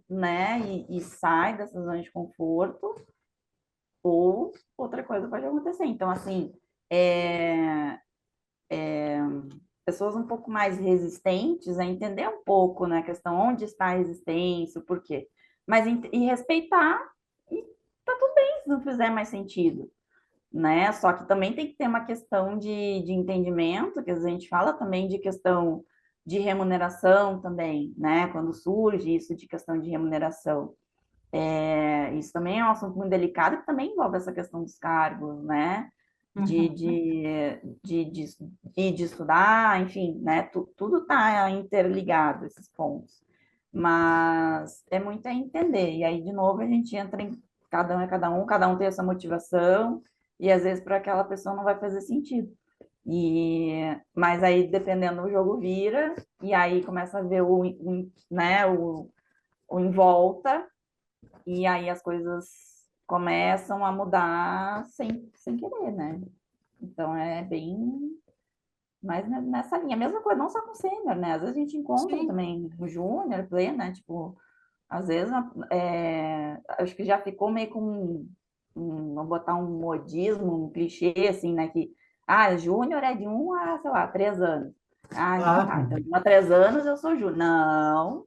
né, e sai dessa zona de conforto, ou outra coisa pode acontecer. Então, assim, é, pessoas um pouco mais resistentes a entender um pouco, né, a questão onde está a resistência, o porquê. Mas e respeitar, e tá tudo bem se não fizer mais sentido, né? Só que também tem que ter uma questão de entendimento, que a gente fala também de questão de remuneração também, né? Quando surge isso de questão de remuneração. Isso também é um assunto muito delicado que também envolve essa questão dos cargos, né? De, uhum. de, de, de, de estudar, enfim, né? Tudo está interligado, esses pontos. Mas é muito a entender. E aí, de novo, a gente entra em cada um tem essa motivação, e às vezes para aquela pessoa não vai fazer sentido. Mas aí, dependendo, o jogo vira, e aí começa a ver né, o em volta, e aí as coisas começam a mudar sem querer, né? Então é bem mais nessa linha. A mesma coisa, não só com sênior, né? Às vezes a gente encontra Sim. também o júnior, pleno, né? Tipo, às vezes acho que já ficou meio com vamos botar um modismo, um clichê, assim, né? Que júnior é de 1 a, sei lá, 3 anos. Ah, então Ah, tá. Então, de 1 a 3 anos eu sou júnior. Não,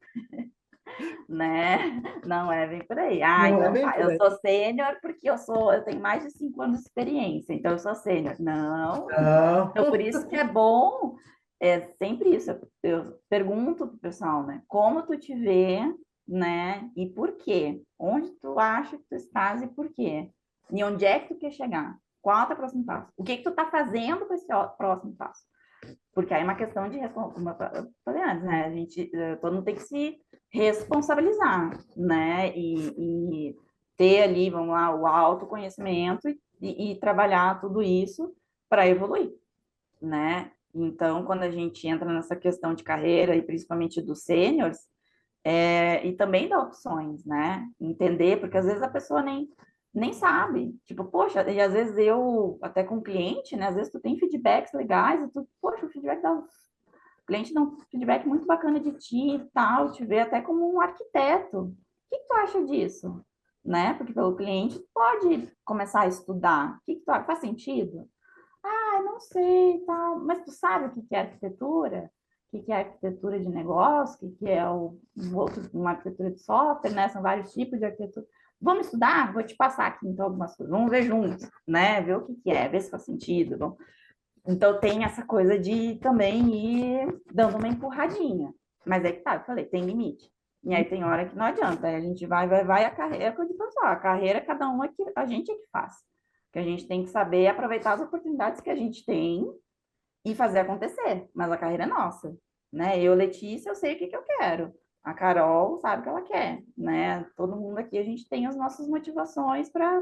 né? Não é bem por aí. não é Então bem tá, por eu aí. sou sênior porque eu tenho mais de 5 anos de experiência, então eu sou sênior. Não. Não. Então, por isso que é bom, sempre isso. Eu pergunto pro pessoal, né? Como tu te vê né? E por quê? Onde tu acha que tu estás e por quê? E onde é que tu quer chegar? Qual é o teu próximo passo? O que que tu tá fazendo com esse próximo passo? Porque aí é uma questão de como eu falei antes, né? A gente, todo mundo tem que se responsabilizar, né? E ter ali, vamos lá, o autoconhecimento e trabalhar tudo isso para evoluir, né? Então, quando a gente entra nessa questão de carreira, e principalmente dos sêniores, e também dá opções, né? Entender, porque às vezes a pessoa nem sabe. Tipo, poxa, e às vezes eu, até com o cliente, né? Às vezes tu tem feedbacks legais e tu, poxa, o cliente dá um feedback muito bacana de ti e tal, te vê até como um arquiteto. O que que tu acha disso? Né? Porque pelo cliente tu pode começar a estudar. O que que tu acha? Faz sentido? Ah, não sei, tal. Mas tu sabe o que que é arquitetura? O que que é arquitetura de negócio? O que que é uma arquitetura de software, né? São vários tipos de arquitetura. Vamos estudar? Vou te passar aqui então algumas coisas. Vamos ver juntos, né? Ver o que que é, ver se faz sentido. Então tem essa coisa de também ir dando uma empurradinha. Mas é que tá, eu falei, tem limite. E aí tem hora que não adianta. Aí a gente vai, a carreira, é o que eu digo, pessoal, a carreira cada um é que a gente é que faz. Que a gente tem que saber aproveitar as oportunidades que a gente tem e fazer acontecer. Mas a carreira é nossa, né? Eu, Letícia, eu sei o que que eu quero. A Carol sabe o que ela quer, né? Todo mundo aqui, a gente tem as nossas motivações para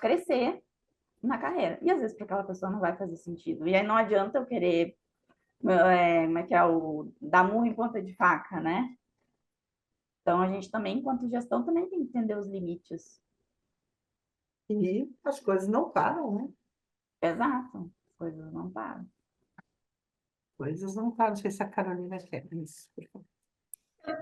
crescer na carreira. E às vezes para aquela pessoa não vai fazer sentido. E aí não adianta eu querer, como é que é o dar murro em ponta de faca, né? Então a gente também, enquanto gestão, também tem que entender os limites. E as coisas não param, né? Exato. As coisas não param. Coisas não param. Não sei se a Carolina quer isso. Por favor.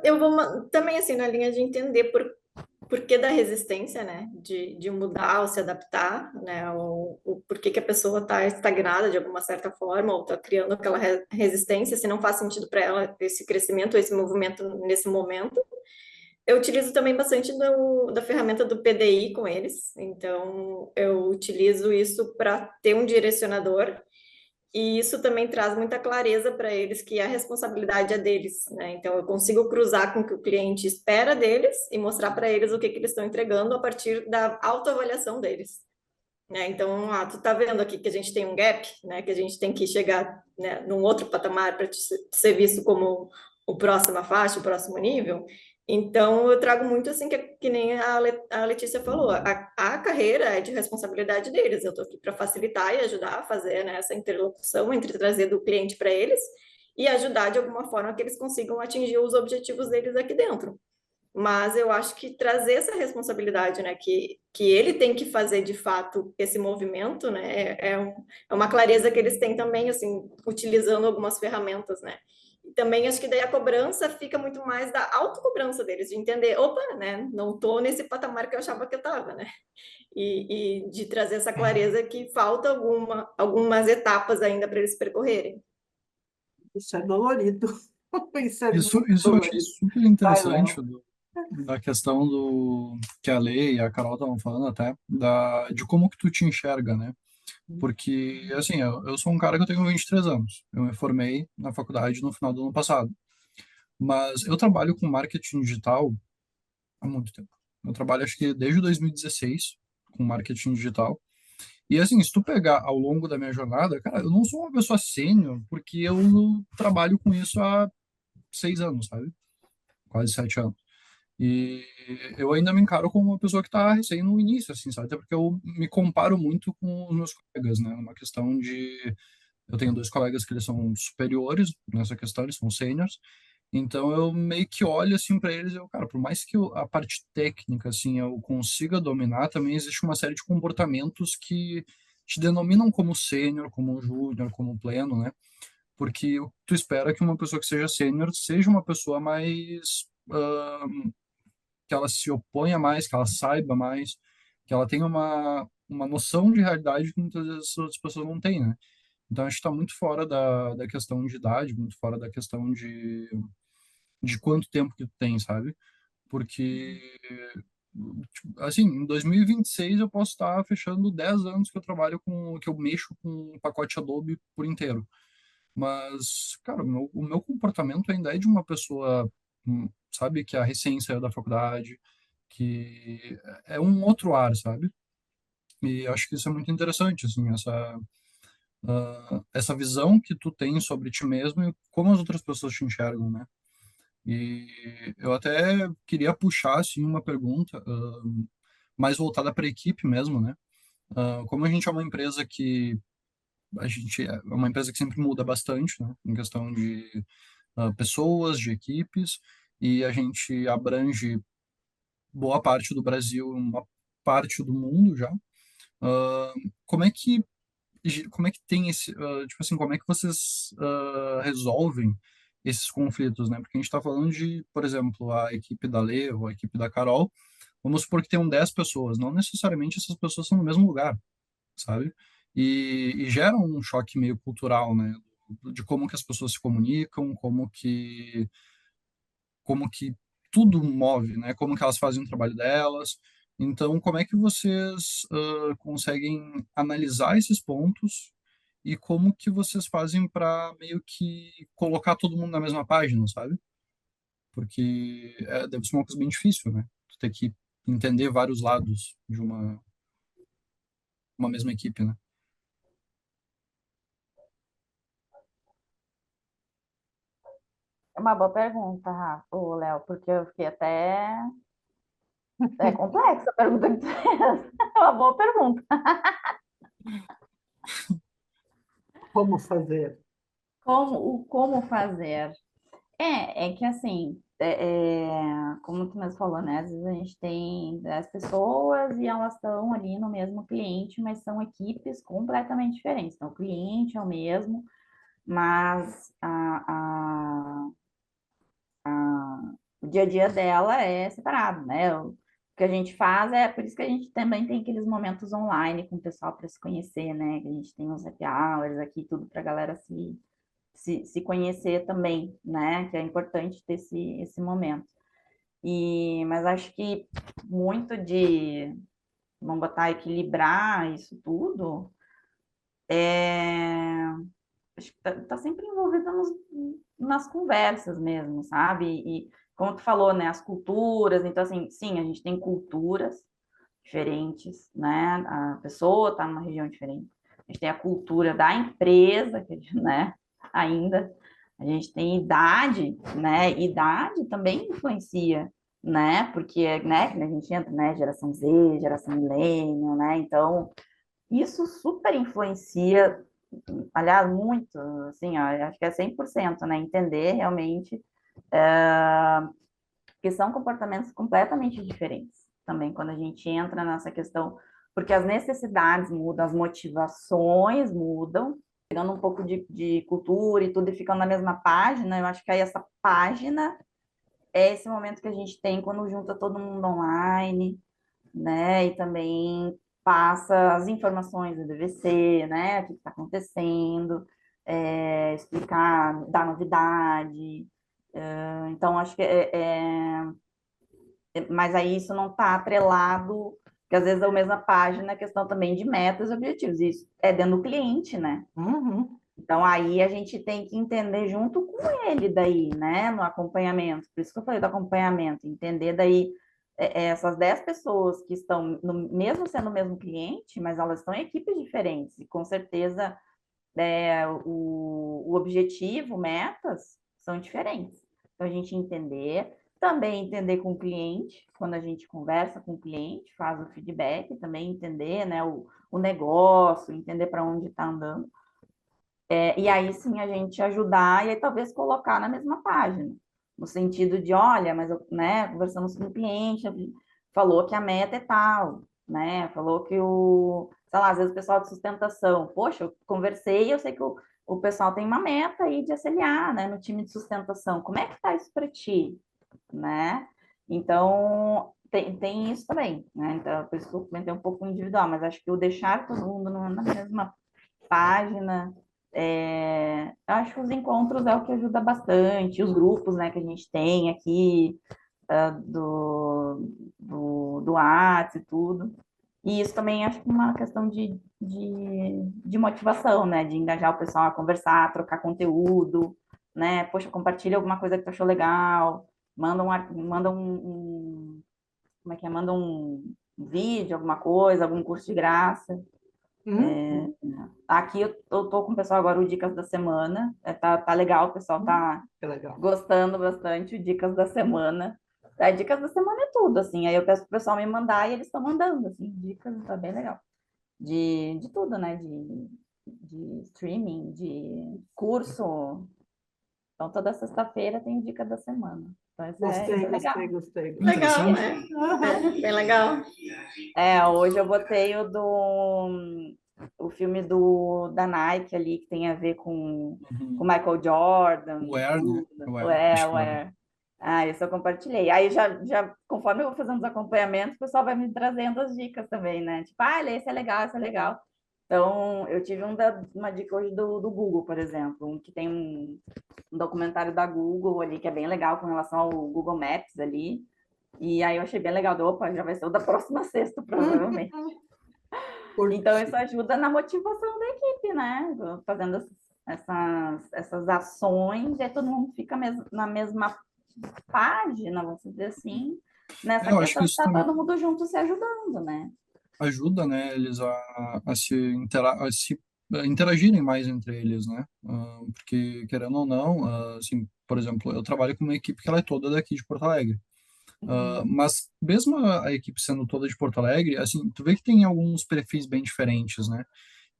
Eu vou também assim na linha de entender por que da resistência, né? De mudar ou se adaptar, né? O porquê que a pessoa está estagnada de alguma certa forma ou está criando aquela resistência, se não faz sentido para ela esse crescimento, esse movimento nesse momento. Eu utilizo também bastante da ferramenta do PDI com eles, então eu utilizo isso para ter um direcionador e isso também traz muita clareza para eles que a responsabilidade é deles, né? Então eu consigo cruzar com o que o cliente espera deles e mostrar para eles o que eles estão entregando a partir da autoavaliação deles. Né? Então, tu tá vendo aqui que a gente tem um gap, né? Que a gente tem que chegar, né, num outro patamar para ser visto como o próxima faixa, o próximo nível. Então, eu trago muito assim, que nem a Letícia falou, a carreira é de responsabilidade deles. Eu estou aqui para facilitar e ajudar a fazer, né, essa interlocução entre trazer do cliente para eles e ajudar de alguma forma que eles consigam atingir os objetivos deles aqui dentro. Mas eu acho que trazer essa responsabilidade, né, que ele tem que fazer de fato esse movimento, né, é uma clareza que eles têm também, assim, utilizando algumas ferramentas, né. E também acho que daí a cobrança fica muito mais da autocobrança deles, de entender, opa, né, não estou nesse patamar que eu achava que eu estava, né, e de trazer essa clareza que falta algumas etapas ainda para eles percorrerem. Isso é dolorido. Isso é Isso, muito isso eu achei dolorido. super Vai, interessante Léo. da questão do que a Lei e a Carol estavam falando até, de como que tu te enxerga, né? Porque, assim, eu sou um cara que eu tenho 23 anos. Eu me formei na faculdade no final do ano passado. Mas eu trabalho com marketing digital há muito tempo. Eu trabalho, acho que desde 2016 com marketing digital. E, assim, se tu pegar ao longo da minha jornada, cara, eu não sou uma pessoa sênior, porque eu trabalho com isso há 6 anos, sabe? Quase 7 anos. E eu ainda me encaro como uma pessoa que está recém no início, assim, sabe? Até porque eu me comparo muito com os meus colegas, né? Uma questão de... Eu tenho dois colegas que eles são superiores nessa questão, eles são sêniors. Então eu meio que olho assim para eles e eu, cara, por mais que a parte técnica assim eu consiga dominar, também existe uma série de comportamentos que te denominam como sênior, como júnior, como pleno, né? Porque tu espera que uma pessoa que seja sênior seja uma pessoa mais que ela se oponha mais, que ela saiba mais, que ela tenha uma noção de realidade que muitas vezes as outras pessoas não têm, né? Então, acho que está muito fora da questão de idade, muito fora da questão de quanto tempo que tu tem, sabe? Porque, tipo, assim, em 2026 eu posso estar fechando 10 anos que eu trabalho que eu mexo com o pacote Adobe por inteiro. Mas, cara, o meu comportamento ainda é de uma pessoa sabe? Que a recém saiu da faculdade, que é um outro ar, sabe? E acho que isso é muito interessante, assim, essa visão que tu tem sobre ti mesmo e como as outras pessoas te enxergam, né? E eu até queria puxar, assim, uma pergunta, mais voltada para a equipe mesmo, né? Como a gente é uma empresa que a gente é uma empresa que sempre muda bastante, né? Em questão de pessoas, de equipes, e a gente abrange boa parte do Brasil, uma parte do mundo já. Ah, como é que como é que tem esse, tipo assim, como é que vocês resolvem esses conflitos, né? Porque a gente está falando de, por exemplo, a equipe da Lê ou a equipe da Carol, vamos supor que tenham 10 pessoas, não necessariamente essas pessoas são no mesmo lugar, sabe? E gera um choque meio cultural, né? De como que as pessoas se comunicam, como que tudo move, né? Como que elas fazem o trabalho delas. Então, como é que vocês conseguem analisar esses pontos e como que vocês fazem para meio que colocar todo mundo na mesma página, sabe? Porque deve ser uma coisa bem difícil, né? Tu ter que entender vários lados de uma mesma equipe, né? É uma boa pergunta, Rafa, ô, Léo, porque eu fiquei até. É complexa a pergunta que tu fez. É uma boa pergunta. Como fazer? Como fazer? É que assim, como tu mesmo falou, né? Às vezes a gente tem 10 pessoas e elas estão ali no mesmo cliente, mas são equipes completamente diferentes. Então, o cliente é o mesmo, mas o dia a dia dela é separado, né? O que a gente faz é por isso que a gente também tem aqueles momentos online com o pessoal para se conhecer, né? Que a gente tem uns happy hours aqui, tudo para a galera se conhecer também, né? Que é importante ter esse momento. Mas acho que muito de, vamos botar, equilibrar isso tudo, acho que tá sempre envolvida nas conversas mesmo, sabe? E como tu falou, né, as culturas, então assim, sim, a gente tem culturas diferentes, né? A pessoa está numa região diferente. A gente tem a cultura da empresa, né? Ainda a gente tem idade, né? Idade também influencia, né? Porque, né, que a gente entra, né, geração Z, geração millennial, né? Então, isso super influencia, aliás, muito, assim, ó, acho que é 100%, né? Entender realmente que são comportamentos completamente diferentes também quando a gente entra nessa questão, porque as necessidades mudam, as motivações mudam, pegando um pouco de cultura e tudo e ficando na mesma página, eu acho que aí essa página é esse momento que a gente tem quando junta todo mundo online, né? E também passa as informações do DVC, né? O que está acontecendo, explicar, dar novidade. Então, acho que mas aí isso não está atrelado, porque às vezes é a mesma página, a questão também de metas e objetivos. Isso é dentro do cliente, né? Uhum. Então aí a gente tem que entender junto com ele daí, né? No acompanhamento. Por isso que eu falei do acompanhamento, entender daí essas 10 pessoas que estão, mesmo sendo o mesmo cliente, mas elas estão em equipes diferentes, e com certeza o objetivo, metas, são diferentes. Então, a gente entender, também entender com o cliente, quando a gente conversa com o cliente, faz o feedback, também entender, né, o negócio, entender para onde está andando. E aí sim a gente ajudar e aí talvez colocar na mesma página, no sentido de, olha, mas né, conversamos com o cliente, falou que a meta é tal, né? Falou que sei lá, às vezes o pessoal de sustentação, poxa, eu conversei, eu sei que o pessoal tem uma meta aí de SLA, né, no time de sustentação. Como é que tá isso para ti, né? Então, tem isso também, né? Então, por isso que eu comentei um pouco individual, mas acho que o deixar todo mundo na mesma página. Acho que os encontros é o que ajuda bastante, os grupos, né, que a gente tem aqui, do Whats e tudo. E isso também acho que é uma questão de motivação, né, de engajar o pessoal a conversar, a trocar conteúdo, né, poxa, compartilha alguma coisa que tu achou legal, manda como é que é? Manda um vídeo, alguma coisa, algum curso de graça. Hum, Aqui eu tô com o pessoal agora o Dicas da Semana. Tá legal, o pessoal tá que legal. gostando bastante, o Dicas da Semana. Dicas da Semana é tudo, assim. Aí eu peço pro pessoal me mandar e eles estão mandando, assim, dicas, tá bem legal. De tudo, né? De streaming, de curso. Então, toda sexta-feira tem Dica da Semana. Então, isso Gostei, é legal. gostei. Legal, Interessante. né? Aham. Bem legal. Hoje eu botei o filme da Nike ali, que tem a ver com Uhum. Michael Jordan, O Air, né? tudo. O Air, acho que é o Air. Isso eu compartilhei. Aí conforme eu vou fazendo os acompanhamentos, o pessoal vai me trazendo as dicas também, né? Tipo, esse é legal, esse é legal. Então, eu tive uma dica hoje do Google, por exemplo, que tem um documentário da Google ali, que é bem legal com relação ao Google Maps ali. E aí eu achei bem legal. Opa, já vai ser o da próxima sexta, provavelmente. Então, isso ajuda na motivação da equipe, né? Fazendo essas ações, e aí todo mundo fica na mesma página, vamos dizer assim, nessa Eu acho que questão de isso estar também todo mundo junto se ajudando, né? ajuda, né, eles a se interagirem mais entre eles, né? Porque, querendo ou não, assim, por exemplo, eu trabalho com uma equipe que ela é toda daqui de Porto Alegre. Mas mesmo a equipe sendo toda de Porto Alegre, assim, tu vê que tem alguns perfis bem diferentes, né?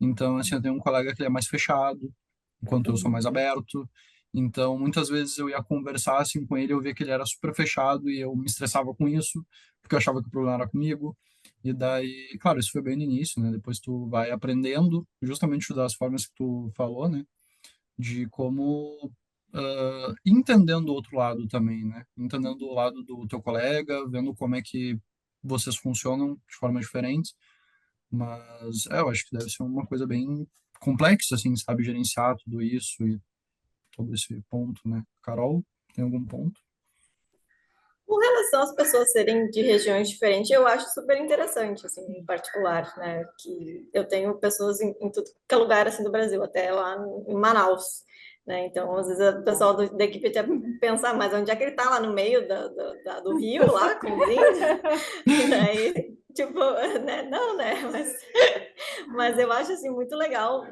Então, assim, eu tenho um colega que ele é mais fechado, enquanto eu sou mais aberto. Então, muitas vezes eu ia conversar assim com ele, eu via que ele era super fechado e eu me estressava com isso, porque eu achava que o problema era comigo. E daí, claro, isso foi bem no início, né? Depois tu vai aprendendo, justamente das formas que tu falou, né? De como entendendo o outro lado também, né? Entendendo o lado do teu colega, vendo como é que vocês funcionam de formas diferentes. Mas eu acho que deve ser uma coisa bem complexa, assim, sabe, gerenciar tudo isso e todo esse ponto, né? Carol, tem algum ponto? Com relação às pessoas serem de regiões diferentes, eu acho super interessante, assim, em particular, né? Que eu tenho pessoas em tudo que é lugar, assim, do Brasil, até lá em Manaus, né? Então, às vezes, o pessoal da equipe até pensa, mas onde é que ele tá? Lá no meio do rio, lá, com os índios? Daí, tipo, né? Não, né? Mas eu acho assim muito legal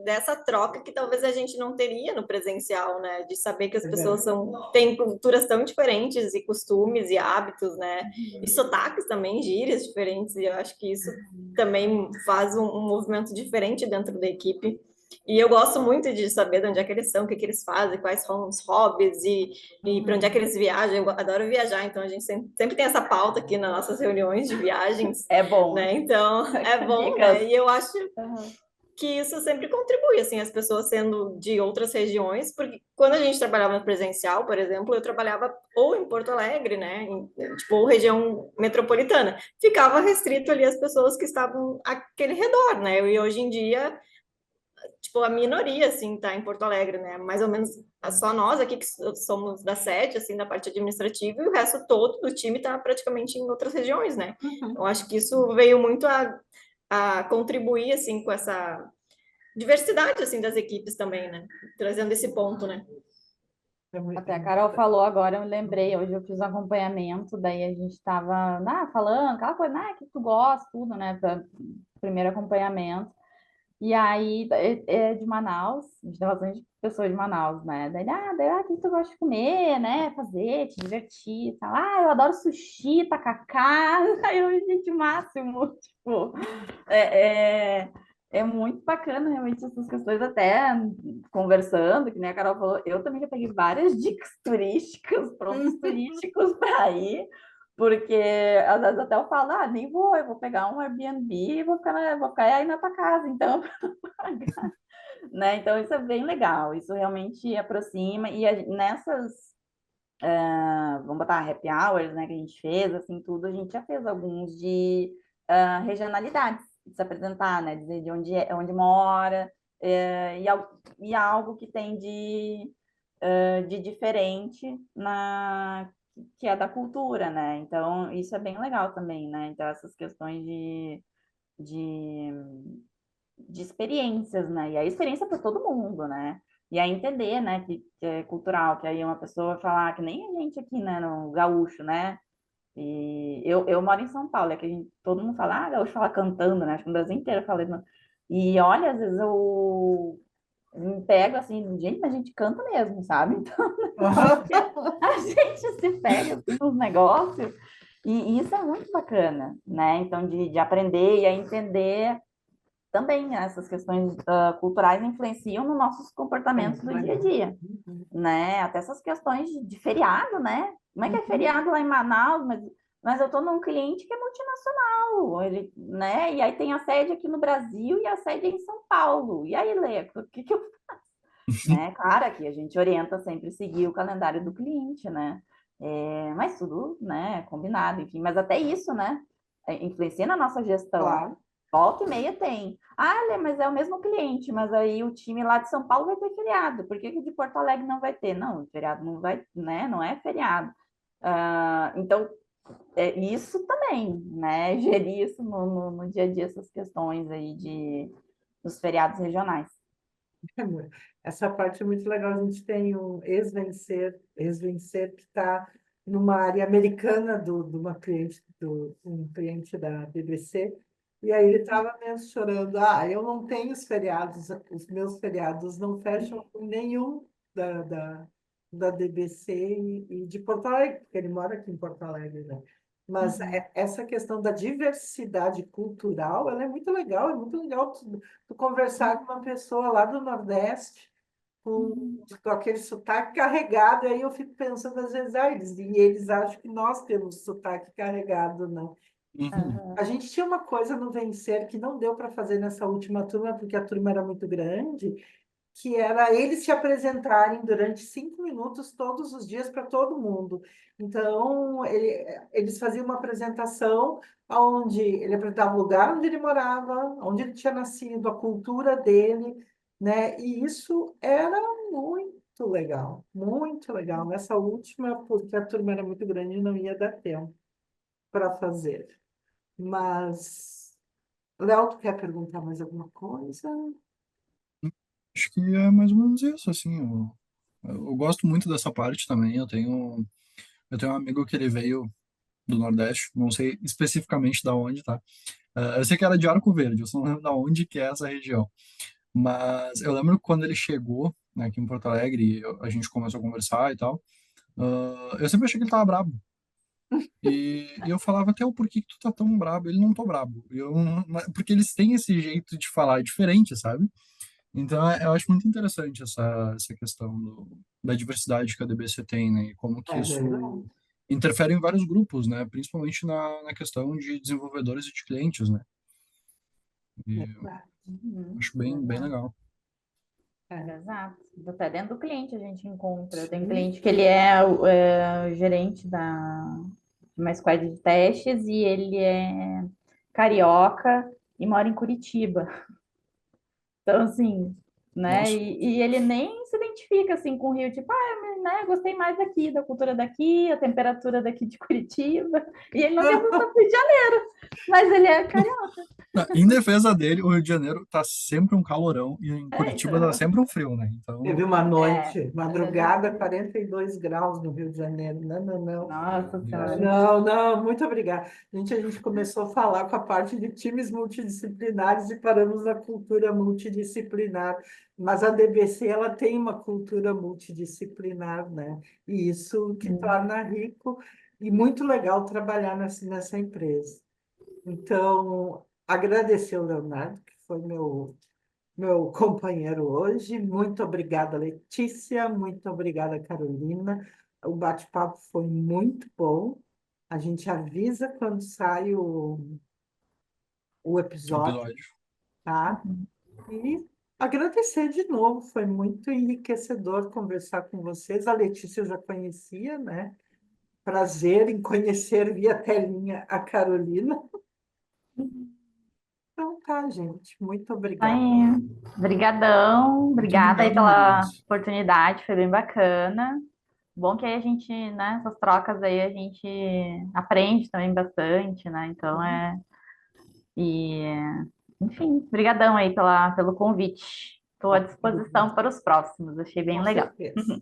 dessa troca que talvez a gente não teria no presencial, né? De saber que as pessoas têm culturas tão diferentes e costumes e hábitos, né? E sotaques também, gírias diferentes. E eu acho que isso também faz um movimento diferente dentro da equipe. E eu gosto muito de saber de onde é que eles são, o que eles fazem, quais são os hobbies e para onde é que eles viajam. Eu adoro viajar, então a gente sempre tem essa pauta aqui nas nossas reuniões de viagens, É bom. né? Então é bom, Dicas. né? E eu acho que isso sempre contribui, assim, as pessoas sendo de outras regiões, porque quando a gente trabalhava no presencial, por exemplo, eu trabalhava ou em Porto Alegre, né, tipo, ou região metropolitana, ficava restrito ali as pessoas que estavam àquele redor, né, e hoje em dia, tipo, a minoria, assim, tá em Porto Alegre, né, mais ou menos só nós aqui que somos da sede, assim, da parte administrativa, e o resto todo do time tá praticamente em outras regiões, né. Eu acho que isso veio muito a contribuir, assim, com essa diversidade, assim, das equipes também, né? Trazendo esse ponto, né? Até a Carol falou agora, eu lembrei, hoje eu fiz um acompanhamento, daí a gente estava falando, aquela coisa, que tu gosta, tudo, né? Primeiro acompanhamento. E aí é de Manaus, a gente tem bastante pessoas de Manaus, né? Daí, o que tu gosta de comer, né? Fazer, te divertir, tal. Eu adoro sushi, tacacá. Aí eu, gente, máximo. Tipo, é, é, é muito bacana realmente essas questões, até conversando, que nem a Carol falou, eu também já peguei várias dicas turísticas, pontos turísticos para ir. Porque às vezes até eu falo, nem vou, eu vou pegar um Airbnb e vou ficar aí na tua casa, então, né? Então, isso é bem legal, isso realmente aproxima, e nessas, vamos botar happy hours, né, que a gente fez, assim, tudo, a gente já fez alguns de regionalidades, de se apresentar, né, dizer de onde mora, e algo que tem de diferente que é da cultura, né? Então, isso é bem legal também, né? Então, essas questões de, de experiências, né? E a experiência para todo mundo, né? E aí entender, né, que é cultural, que aí uma pessoa vai falar, que nem a gente aqui, né, no gaúcho, né? E eu moro em São Paulo, é que todo mundo fala, gaúcho fala cantando, né? Acho que no Brasil inteiro fala isso. E olha, às vezes eu me pego assim, gente, mas a gente canta mesmo, sabe? Então, a gente se pega assim, nos negócios, e isso é muito bacana, né? Então, de aprender e a entender também essas questões culturais influenciam nos nossos É comportamentos muito do dia a legal. dia, Uhum. né? Até essas questões de feriado, né? Como é que é Uhum. feriado lá em Manaus? Mas eu estou num cliente que é multinacional, ele, né? E aí tem a sede aqui no Brasil e a sede é em São Paulo. E aí, Lê, o que que eu, né? Claro, aqui a gente orienta sempre seguir o calendário do cliente, né? Mas tudo, né? Combinado, enfim. Mas até isso, né? Influencia na nossa gestão. Claro. Volta e meia tem. Ah, Lê, mas é o mesmo cliente, mas aí o time lá de São Paulo vai ter feriado. Por que que de Porto Alegre não vai ter? Não, feriado não vai, né? Não é feriado. Então, isso também, né? Gerir isso no dia a dia, essas questões aí dos feriados regionais. Essa parte é muito legal. A gente tem um ex-vencer que está numa área americana de uma cliente, um cliente da BBC, e aí ele estava mesmo chorando. Eu não tenho os meus feriados não fecham com nenhum da DBC e de Porto Alegre, porque ele mora aqui em Porto Alegre, né? Mas Uhum. essa questão da diversidade cultural, ela é muito legal tu conversar com uma pessoa lá do Nordeste, com, Uhum. com aquele sotaque carregado, e aí eu fico pensando às vezes, eles acham que nós temos sotaque carregado, não. Uhum. Aham. A gente tinha uma coisa no Vencer que não deu para fazer nessa última turma, porque a turma era muito grande, que era eles se apresentarem durante 5 minutos todos os dias para todo mundo. Então, eles faziam uma apresentação onde ele apresentava o lugar onde ele morava, onde ele tinha nascido, a cultura dele, né? E isso era muito legal, muito legal. Nessa última, porque a turma era muito grande, não ia dar tempo para fazer. Mas, Léo, tu quer perguntar mais alguma coisa? Acho que é mais ou menos isso, assim. Eu gosto muito dessa parte também. Eu tenho um amigo que ele veio do Nordeste, não sei especificamente da onde, tá? Eu sei que era de Arco Verde, eu só não lembro da onde que é essa região. Mas eu lembro que quando ele chegou, né, aqui em Porto Alegre, e a gente começou a conversar e tal, eu sempre achei que ele tava brabo. E eu falava até o porquê que tu tá tão brabo. Ele não tô brabo. Porque eles têm esse jeito de falar diferente, sabe? Então eu acho muito interessante essa questão da diversidade que a DBC tem, né? E como que É verdade. isso interfere em vários grupos, né? Principalmente na questão de desenvolvedores e de clientes, né? E eu Verdade. Uhum. acho bem, bem Verdade. legal. É. Exato. Até dentro do cliente a gente encontra. Eu tenho um Sim. cliente que ele é o gerente de uma squad de testes e ele é carioca e mora em Curitiba. Então, assim, né? Nossa. E ele nem se identifica assim com o Rio, tipo, né, gostei mais daqui, da cultura daqui, a temperatura daqui de Curitiba. E ele não quer voltar para o Rio de Janeiro, mas ele é carioca. Em defesa dele, o Rio de Janeiro tá sempre um calorão e em Curitiba tá Então, sempre um frio, né? Teve Então, uma é, noite, é, madrugada, 42 graus no Rio de Janeiro. Não, não, não. nossa Deus. senhora. Não, não, muito obrigada. A gente começou a falar com a parte de times multidisciplinares e paramos na cultura multidisciplinar. Mas a DBC, ela tem uma cultura multidisciplinar, né? E isso que torna rico e muito legal trabalhar nessa empresa. Então, agradecer ao Leonardo, que foi meu companheiro hoje. Muito obrigada, Letícia. Muito obrigada, Carolina. O bate-papo foi muito bom. A gente avisa quando sai o episódio, Episódio. tá? E agradecer de novo. Foi muito enriquecedor conversar com vocês. A Letícia eu já conhecia, né? Prazer em conhecer via telinha a Carolina. Então tá, gente. Muito obrigada. Aí, brigadão, Muito obrigada aí obrigado, pela gurias. oportunidade, foi bem bacana. Bom que aí a gente, né, essas trocas aí a gente aprende também bastante, né? Então e enfim, brigadão aí pelo convite. Estou à disposição para os próximos, achei bem Com legal. certeza.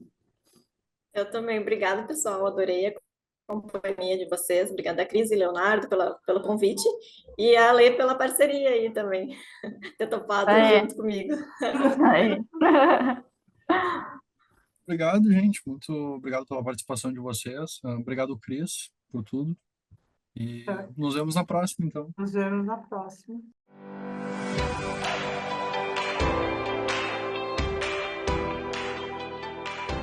Eu também. Obrigada, pessoal. Adorei a companhia de vocês. Obrigada, Cris e Leonardo, pelo convite. E a Lê pela parceria aí também. Ter topado É, junto comigo. aí. Obrigado, gente. Muito obrigado pela participação de vocês. Obrigado, Cris, por tudo. E Tá. nos vemos na próxima, então. Nos vemos na próxima.